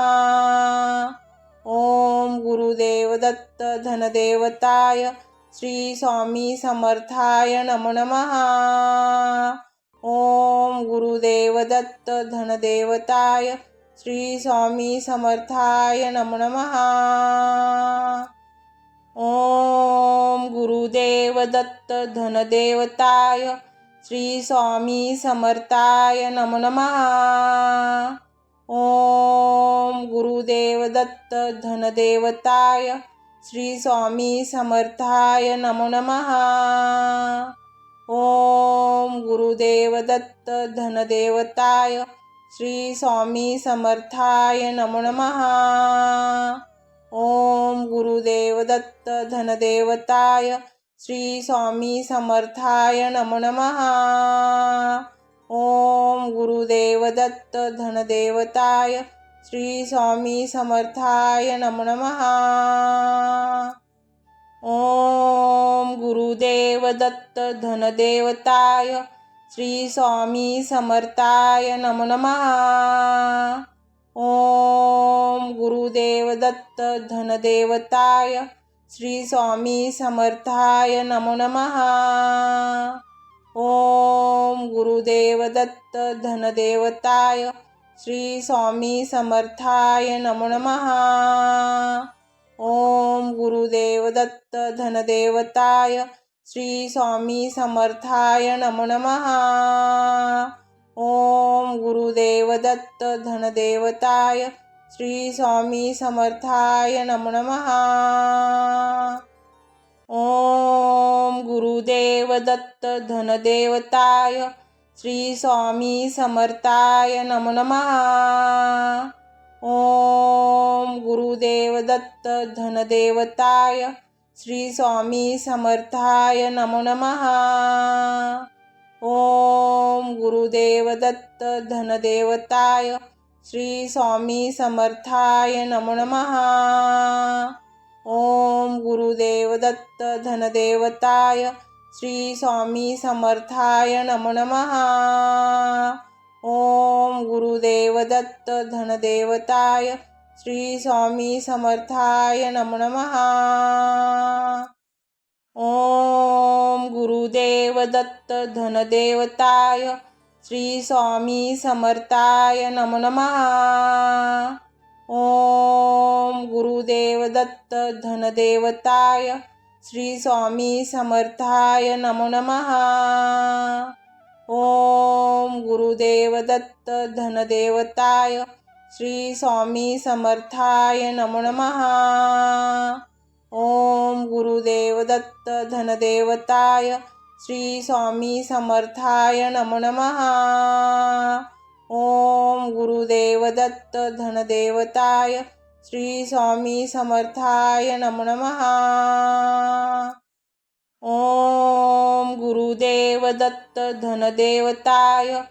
ओम गुरुदेव दत्त धनदेवताय श्री स्वामी समर्थाय नमो नमः। ओम गुरुदेव दत्त धनदेवताय श्री स्वामी समर्थाय नमो नमः। ओम गुरुदेव दत्त धनदेवताय श्री स्वामी समर्थाय नमो नमः। ओम गुरुदेव दत्त धनदेवताय श्री स्वामी समर्थाय नमो नमः। ओम गुरुदेव दत्त धनदेवताय श्री स्वामी समर्थाय नमो नमः। ओम गुरुदेव दत्त धनदेवताय श्री स्वामी समर्थाय नमो नमः। ओम गुरुदेव दत्त धनदेवताय श्री स्वामी समर्थाय नमो नमः। ओम गुरुदेव दत्त धनदेवताय श्री स्वामी समर्थाय नमो नमः। ओम गुरुदेव दत्त धनदेवताय श्री स्वामी समर्थाय नमो नमः। ओम गुरुदेव दत्त धनदेवताय श्री स्वामी समर्थाय नमो नमः। ओम गुरुदेव दत्त धनदेवताय श्री स्वामी समर्थाय नमो नमः। ओम गुरुदेव दत्त धनदेवताय श्री स्वामी समर्थाय नमो नमः। ओम गुरुदेव दत्त धनदेवताय श्री स्वामी समर्थाय नमो नमः। ओम गुरुदेव दत्त धनदेवताय श्री स्वामी समर्थाय नमो नमः। ओम गुरुदेव दत्त धनदेवताय श्री स्वामी समर्थाय नमो नमः। ओम गुरुदेव दत्त धनदेवताय श्री स्वामी समर्थाय नमो नमः। ओम गुरुदेव दत्त धनदेवताय श्री स्वामी समर्थाय नमो नमः। ओम गुरुदेव दत्त धनदेवताय श्री स्वामी समर्थाय नमो नमः। ओम गुरुदेव दत्त धनदेवताय श्री स्वामी समर्थाय नमो नमः। ओम गुरुदेव दत्त धनदेवताय श्री स्वामी समर्थाय नमो नमः। ओम गुरुदेव दत्त धनदेवताय श्री स्वामी समर्थाय नमो नमः। ओम गुरुदेव दत्त धनदेवताय श्री स्वामी समर्थाय नमो नमः। ओम गुरुदेव दत्त धनदेवताय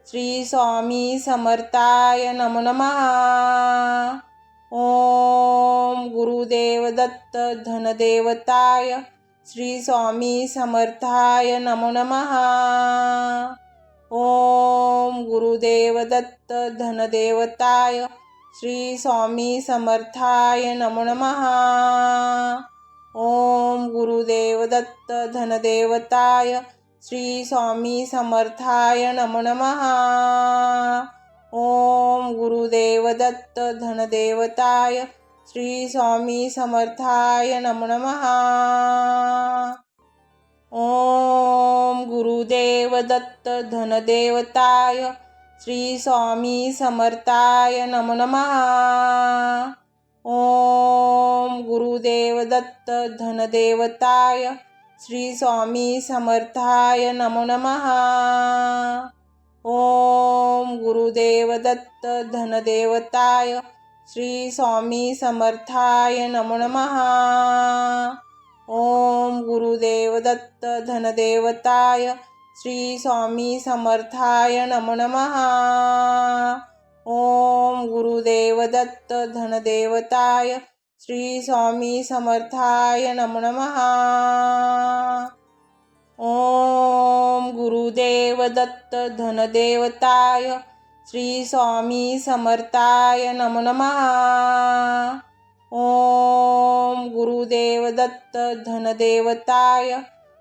श्री स्वामी समर्थाय नमो नमः। ओम गुरुदेव दत्त धनदेवताय श्री स्वामी समर्थाय नमो नमः। ओम गुरुदेव दत्त धनदेवताय श्री स्वामी समर्थाय नमो नमः। ओम गुरुदेव दत्त धनदेवताय श्री स्वामी समर्थाय नमो नमः। ओम गुरुदेव दत्त धनदेवताय श्री स्वामी समर्थाय नमो नमः। ओम गुरुदेव दत्त धनदेवताय श्री स्वामी समर्थाय नमो नमः। ओम गुरुदेव दत्त धनदेवताय श्री स्वामी समर्थाय नमो नमः। ओम गुरुदेव दत्त धनदेवताय श्री स्वामी समर्थाय नमो नमः। ओम गुरुदेव दत्त धनदेवताय श्री स्वामी समर्थाय नमो नमः। ओम गुरुदेव दत्त धनदेवताय श्री स्वामी समर्थाय नमो नमः। ओम गुरुदेव दत्त धनदेवताय श्री स्वामी समर्थाय नमो नमः। ओम गुरुदेव दत्त धनदेवताय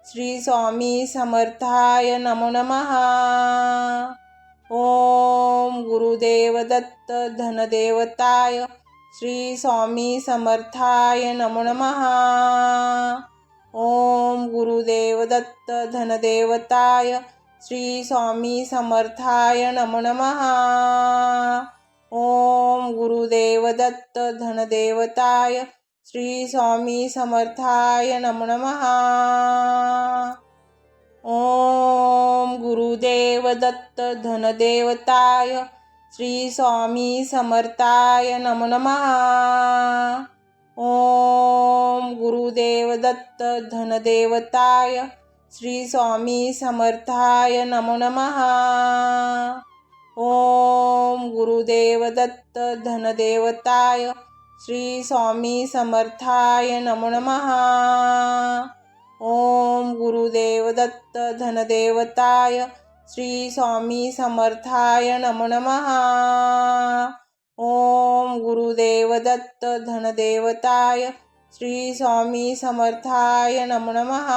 श्री स्वामी समर्थाय नमो नमः। ओम गुरुदेव दत्त धनदेवताय श्री स्वामी समर्थाय नमो नमः। ओम गुरुदेव दत्त धनदेवताय श्री स्वामी समर्थाय नमो नमः। ओम गुरुदेव दत्त धनदेवताय श्री स्वामी समर्थाय नमो नमः। ओम गुरुदेव दत्त धनदेवताय श्री स्वामी समर्थाय नमो नमः। ओम गुरुदेव दत्त धनदेवताय श्री स्वामी समर्थाय नमो नमः। ओम गुरुदेव दत्त धनदेवताय श्री स्वामी समर्थाय नमो नमः। ओम गुरुदेव दत्त धनदेवताय श्री स्वामी समर्थाय नमो नमः। ओम गुरुदेव दत्त धनदेवताय श्री स्वामी समर्थाय नमो नमः।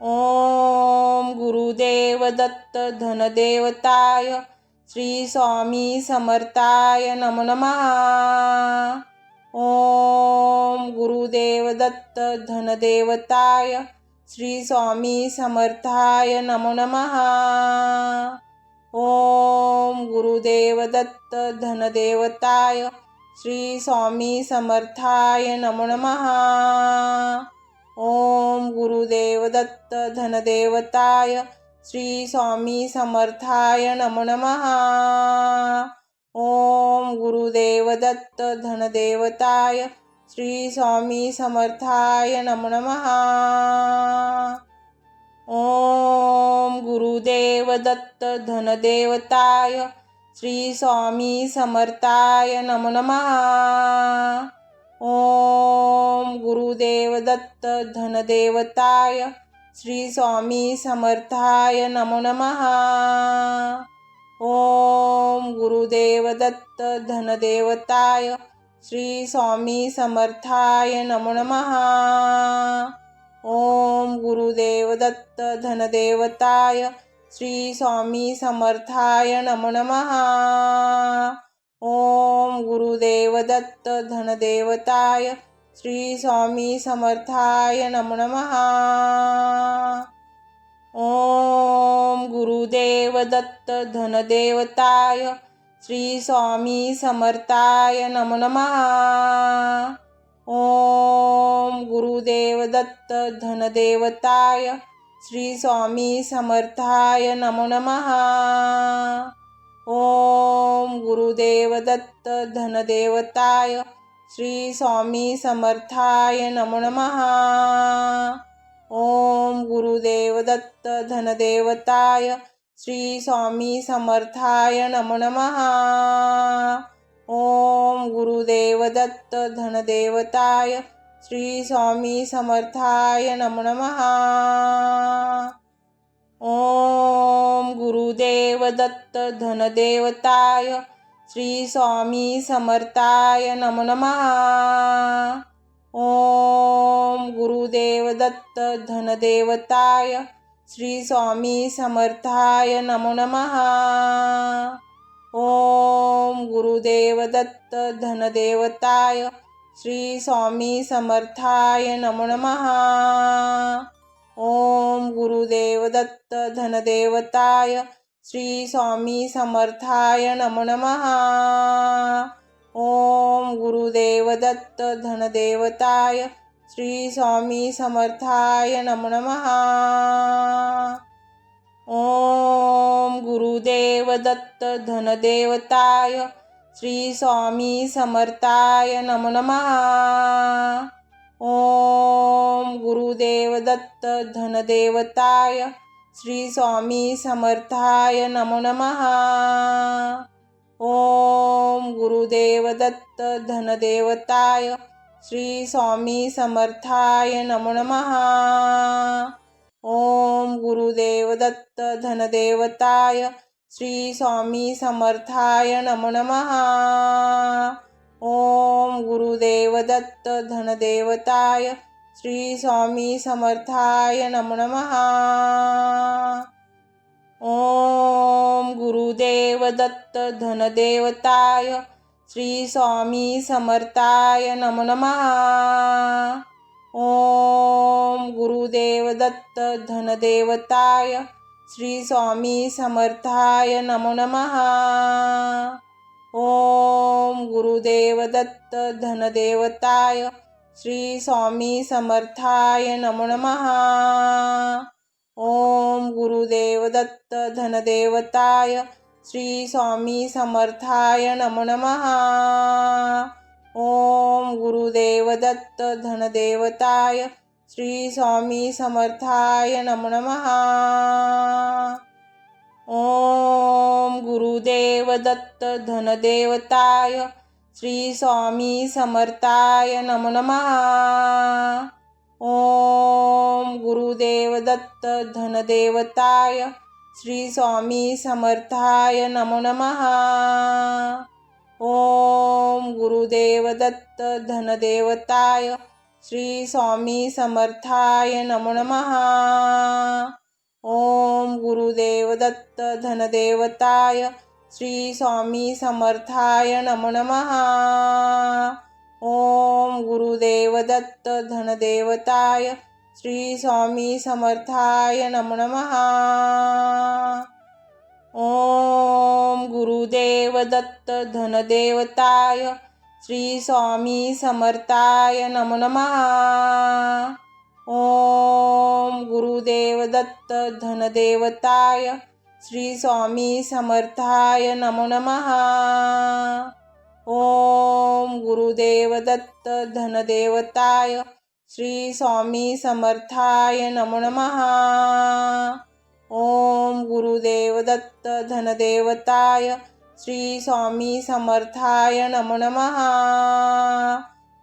ओम गुरुदेव दत्त धनदेवताय श्री स्वामी समर्थाय नमो नमः। ओम गुरुदेव दत्त धनदेवताय श्री स्वामी समर्थाय नमो नमः। ओम गुरुदेव दत्त धनदेवताय श्री स्वामी समर्थाय नमो नमः। ओम गुरुदेव दत्त धनदेवताय श्री स्वामी समर्थाय नमो नमः। ओम गुरुदेव दत्त धनदेवताय श्री स्वामी समर्थाय नमो नमः। ओम गुरुदेव दत्त धनदेवताय श्री स्वामी समर्थाय नमो नमः। ओम गुरुदेव दत्त धनदेवताय श्री स्वामी समर्थाय नमो नमः। ओम गुरुदेव दत्त धनदेवताय श्री स्वामी समर्थाय नमो नमः। ओम गुरुदेव दत्त धनदेवताय श्री स्वामी समर्थाय नमो नमः। ओम गुरुदेव दत्त धनदेवताय श्री स्वामी समर्थाय नमो नमः। ओम गुरुदेव दत्त धनदेवताय श्री स्वामी समर्थाय नमो नमः। ओम गुरुदेव दत्त धनदेवताय श्री स्वामी समर्थाय नमो नमः। ओम गुरुदेव दत्त धनदेवताय श्री स्वामी समर्थाय नमो नमः। ओम गुरुदेव दत्त धनदेवताय श्री स्वामी समर्थाय नमो नमः। ओम गुरुदेव दत्त धनदेवताय श्री स्वामी समर्थाय नमो नमः। ओम गुरुदेव दत्त धनदेवताय श्री स्वामी समर्थाय नमो नमः। ओम गुरुदेव दत्त धनदेवताय श्री स्वामी समर्थाय नमो नमः। ओम गुरुदेव दत्त धनदेवताय श्री स्वामी समर्थाय नमो नमः। ओम गुरुदेव दत्त धनदेवताय श्री स्वामी समर्थाय नमो नमः। ओम गुरुदेव दत्त धनदेवताय श्री स्वामी समर्थाय नमो नमः। ओम गुरुदेव दत्त धनदेवताय श्री स्वामी समर्थाय नमो नमः। ओम गुरुदेव दत्त धनदेवताय श्री स्वामी समर्थाय नमो नमः। ओम गुरुदेव दत्त धनदेवताय श्री स्वामी समर्थाय नमो नमः। ओम गुरुदेव दत्त धनदेवताय श्री स्वामी समर्थाय नमो नमः। ओम गुरुदेव दत्त धनदेवताय श्री स्वामी समर्थाय नमो नमः। ओम गुरुदेव दत्त धनदेवताय श्री स्वामी समर्थाय नमो नमः। ओम गुरुदेव दत्त धनदेवताय श्री स्वामी समर्थाय नमो नमः। ओम गुरुदेव दत्त धनदेवताय श्री स्वामी समर्थाय नमो नमः। ओम गुरुदेव दत्त धनदेवताय श्री स्वामी समर्थाय नमो नमः। ओम गुरुदेव दत्त धनदेवताय श्री स्वामी समर्थाय नमो नमः। ओम गुरुदेव दत्त धनदेवताय श्री स्वामी समर्थाय नमो नमः। ओम गुरुदेव दत्त धनदेवताय श्री स्वामी समर्थाय नमो नमः। ओम गुरुदेव दत्त धनदेवताय श्री स्वामी समर्थाय नमो नमः। ओम गुरुदेव दत्त धनदेवताय श्री स्वामी समर्थाय नमो नमः। ओम गुरुदेव दत्त धनदेवताय श्री स्वामी समर्थाय नमो नमः। ओम गुरुदेव दत्त धनदेवताय श्री स्वामी समर्थाय नमो नमः। ओम गुरुदेव दत्त धनदेवताय श्री स्वामी समर्थाय नमो नमः। ओम गुरुदेव दत्त धनदेवताय श्री स्वामी समर्थाय नमो नमः। ओम गुरुदेव दत्त धनदेवताय श्री स्वामी समर्थाय नमो नमः।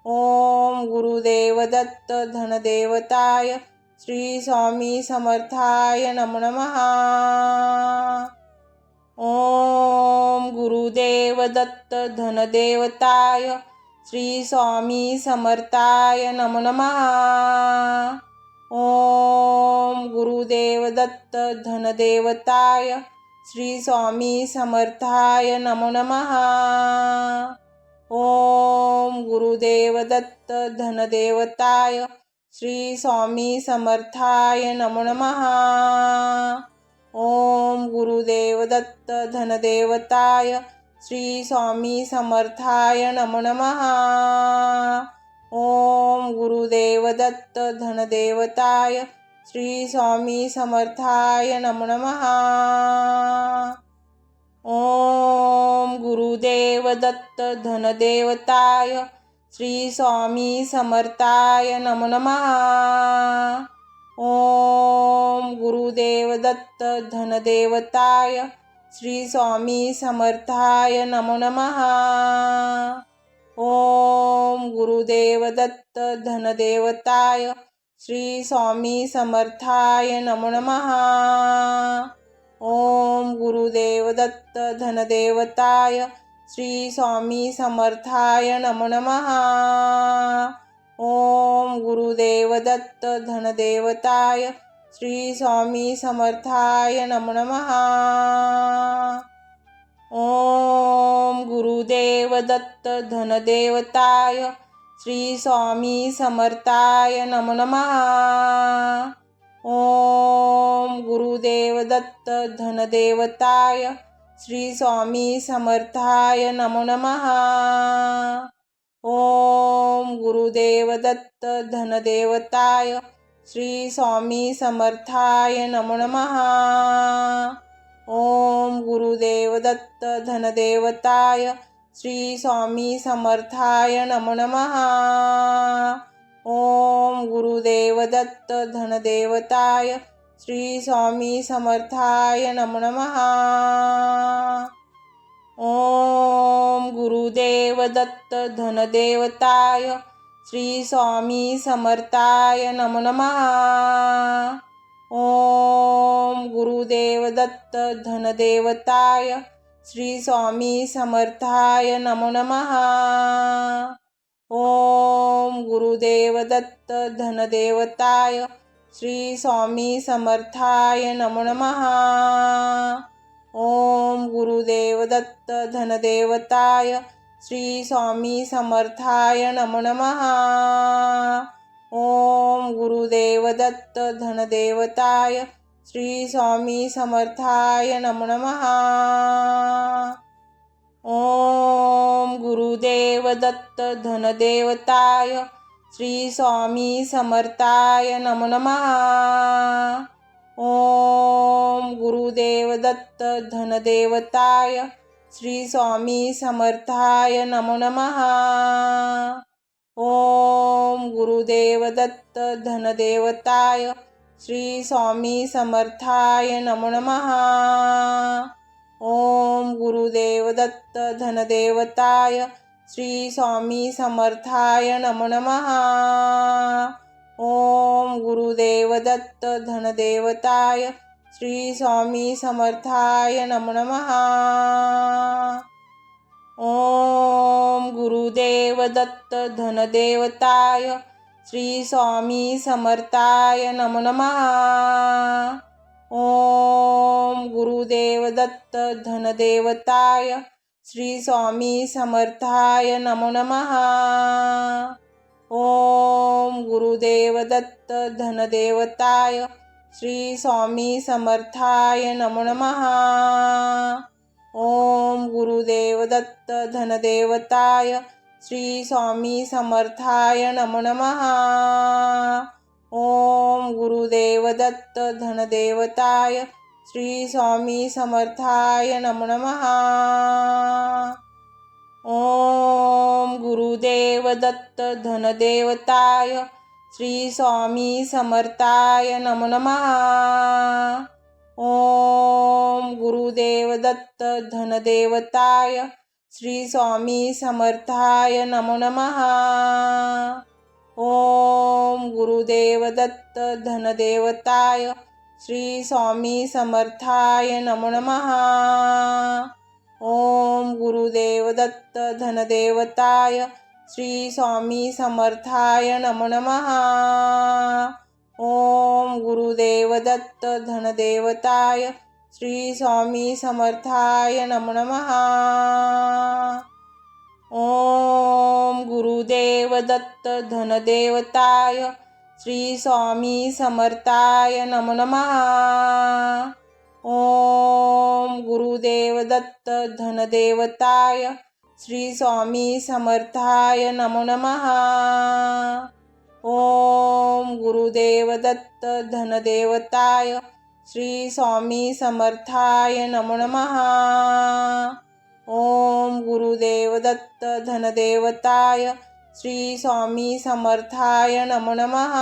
ओम गुरुदेव दत्त धनदेवताय श्री स्वामी समर्थाय नमो नमः। ओम गुरुदेव दत्त धनदेवताय श्री स्वामी समर्थाय नमो नमः। ओम गुरुदेव दत्त धनदेवताय श्री स्वामी समर्थाय नमो नमः। ओम गुरुदेव दत्त धनदेवताय श्री स्वामी समर्थाय नमो नमः। ओम गुरुदेव दत्त धनदेवताय श्री स्वामी समर्थाय नमो नमः। ओम गुरुदेव दत्त धनदेवताय श्री स्वामी समर्थाय नमो नमः। ओम गुरुदेव दत्त धनदेवताय श्री स्वामी समर्थाय नमो नमः। ओम गुरुदेव दत्त धनदेवताय श्री स्वामी समर्थाय नमो नमः। ओम गुरुदेव दत्त धनदेवताय श्री स्वामी समर्थाय नमो नमः। ओम गुरुदेव दत्त धनदेवताय श्री स्वामी समर्थाय नमो नमः। ओम गुरुदेव दत्त धनदेवताय श्री स्वामी समर्थाय नमो नमः। ओम गुरुदेव दत्त धनदेवताय श्री स्वामी समर्थाय नमो नमः। ओम गुरुदेव दत्त धनदेवताय श्री स्वामी समर्थाय नमो नमः। ओम गुरुदेव दत्त धनदेवताय श्री स्वामी समर्थाय नमो नमः। ओम गुरुदेव दत्त धनदेवताय श्री स्वामी समर्थाय नमो नमः। ओम गुरुदेव दत्त धनदेवताय श्री स्वामी समर्थाय नमो नमः। ओम गुरुदेव दत्त धनदेवताय श्री स्वामी समर्थाय नमो नमः। ओम गुरुदेव दत्त धनदेवताय श्री स्वामी समर्थाय नमो नमः। ओम गुरुदेव दत्त धनदेवताय श्री स्वामी समर्थाय नमो नमः। ओम गुरुदेव दत्त धनदेवताय श्री स्वामी समर्थाय नमो नमः। ओम गुरुदेव दत्त धनदेवताय श्री स्वामी समर्थाय नमो नमः। ओम गुरुदेव दत्त धनदेवताय श्री स्वामी समर्थाय नमो नमः। ओम गुरुदेव दत्त धनदेवताय श्री स्वामी समर्थाय नमो नमः। ओम गुरुदेव दत्त धनदेवताय श्री स्वामी समर्थाय नमो नमः। ओम गुरुदेव दत्त धनदेवताय श्री स्वामी समर्थाय नमो नमः। ओम गुरुदेव दत्त धनदेवताय श्री स्वामी समर्थाय नमो नमः। ओम गुरुदेव दत्त धनदेवताय श्री स्वामी समर्थाय नमो नमः। ओम गुरुदेव दत्त धनदेवताय श्री स्वामी समर्थाय नमो नमः। ओम गुरुदेव दत्त धनदेवताय श्री स्वामी समर्थाय नमो नमः। ओम गुरुदेव दत्त धनदेवताय श्री स्वामी समर्थाय नमो नमः। ओम गुरुदेव दत्त धनदेवताय श्री स्वामी समर्थाय नमो नमः। ओम गुरुदेव दत्त धनदेवताय श्री स्वामी समर्थाय नमो नमः। ओम गुरुदेव दत्त धनदेवताय श्री स्वामी समर्थाय नमो नमः। ओम गुरुदेव दत्त धनदेवताय श्री स्वामी समर्थाय नमो नमः। ओम गुरुदेव दत्त धनदेवताय श्री स्वामी समर्थाय नमो नमः। ओम गुरुदेव दत्त धनदेवताय श्री स्वामी समर्थाय नमो नमः। ओम गुरुदेव दत्त धनदेवताय श्री स्वामी समर्थाय नमो नमः। ओम गुरुदेव दत्त धनदेवताय श्री स्वामी समर्थाय नमो नमः। ओम गुरुदेव दत्त धनदेवताय श्री स्वामी समर्थाय नमो नमः। ओम गुरुदेव दत्त धनदेवताय श्री स्वामी समर्थाय नमो नमः।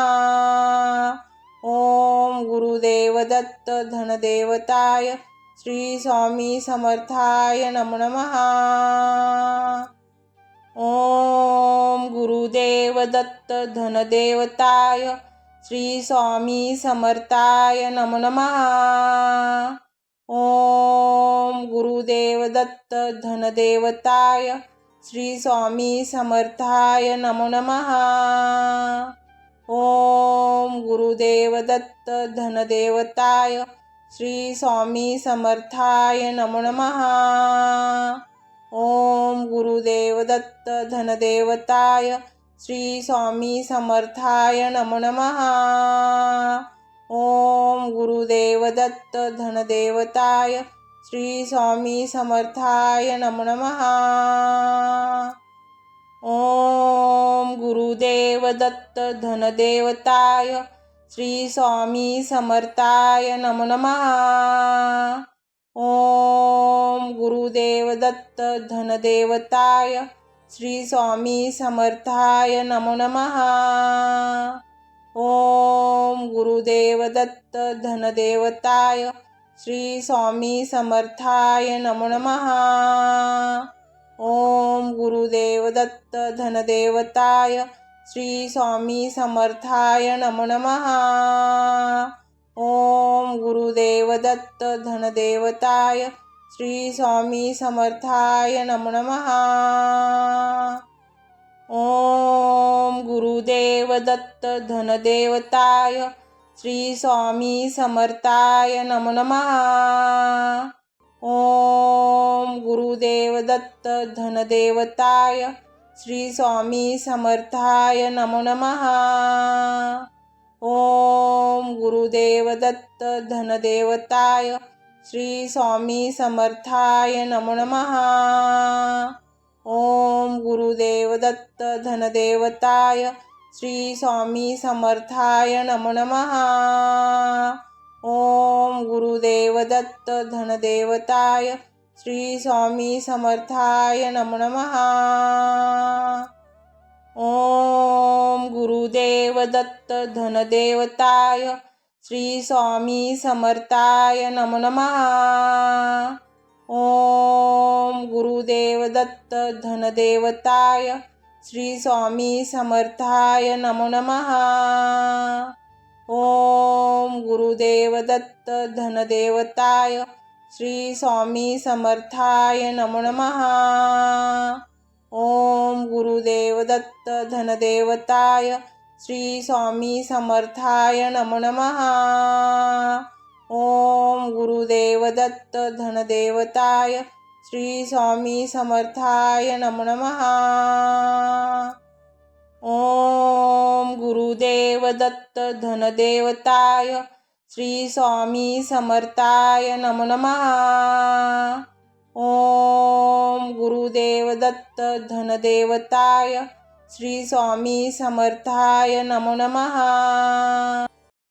ओम गुरुदेव दत्त धनदेवताय श्री स्वामी समर्थाय नमो नमः। ओम गुरुदेव दत्त धनदेवताय श्री स्वामी समर्थाय नमो नमः। ओम गुरुदेव दत्त धनदेवताय श्री स्वामी समर्थाय नमो नमः। ओम गुरुदेव दत्त धनदेवताय श्री स्वामी समर्थाय नमो नमः। ओम गुरुदेव दत्त धनदेवताय श्री स्वामी समर्थाय नमो नमः। ओम गुरुदेव दत्त धनदेवताय श्री स्वामी समर्थाय नमो नमः। ओम गुरुदेव दत्त धनदेवताय श्री स्वामी समर्थाय नमो नमः। ओम गुरुदेव दत्त धनदेवताय श्री स्वामी समर्थाय नमो नमः। ओम गुरुदेव दत्त धनदेवताय श्री स्वामी समर्थाय नमो नमः। ओम गुरुदेव दत्त धनदेवताय श्री स्वामी समर्थाय नमो नमः। ओम गुरुदेव दत्त धनदेवताय श्री स्वामी समर्थाय नमो नमः। ओम गुरुदेव दत्त धनदेवताय श्री स्वामी समर्थाय नमो नमः। ओम गुरुदेव दत्त धनदेवताय श्री स्वामी समर्थाय नमो नमः। ओम गुरुदेव दत्त धनदेवताय श्री स्वामी समर्थाय नमो नमः। ओम गुरुदेव दत्त धनदेवताय श्री स्वामी समर्थाय नमो नमः। ओम गुरुदेव दत्त धनदेवताय श्री स्वामी समर्थाय नमो नमः। ओम गुरुदेव दत्त धनदेवताय श्री स्वामी समर्थाय नमो नमः। ओम गुरुदेव दत्त धनदेवताय श्री स्वामी समर्थाय नमो नमः। ओम गुरुदेव दत्त धनदेवताय श्री स्वामी समर्थाय नमो नमः। ओम गुरुदेव दत्त धनदेवताय श्री स्वामी समर्थाय नमो नमः। ओम गुरुदेव दत्त धनदेवताय श्री स्वामी समर्थाय नमो नमः। ओम गुरुदेव दत्त धनदेवताय श्री स्वामी समर्थाय नमो नमः. ओम गुरुदेव दत्त धनदेवताय श्री स्वामी समर्थाय नमो नमः.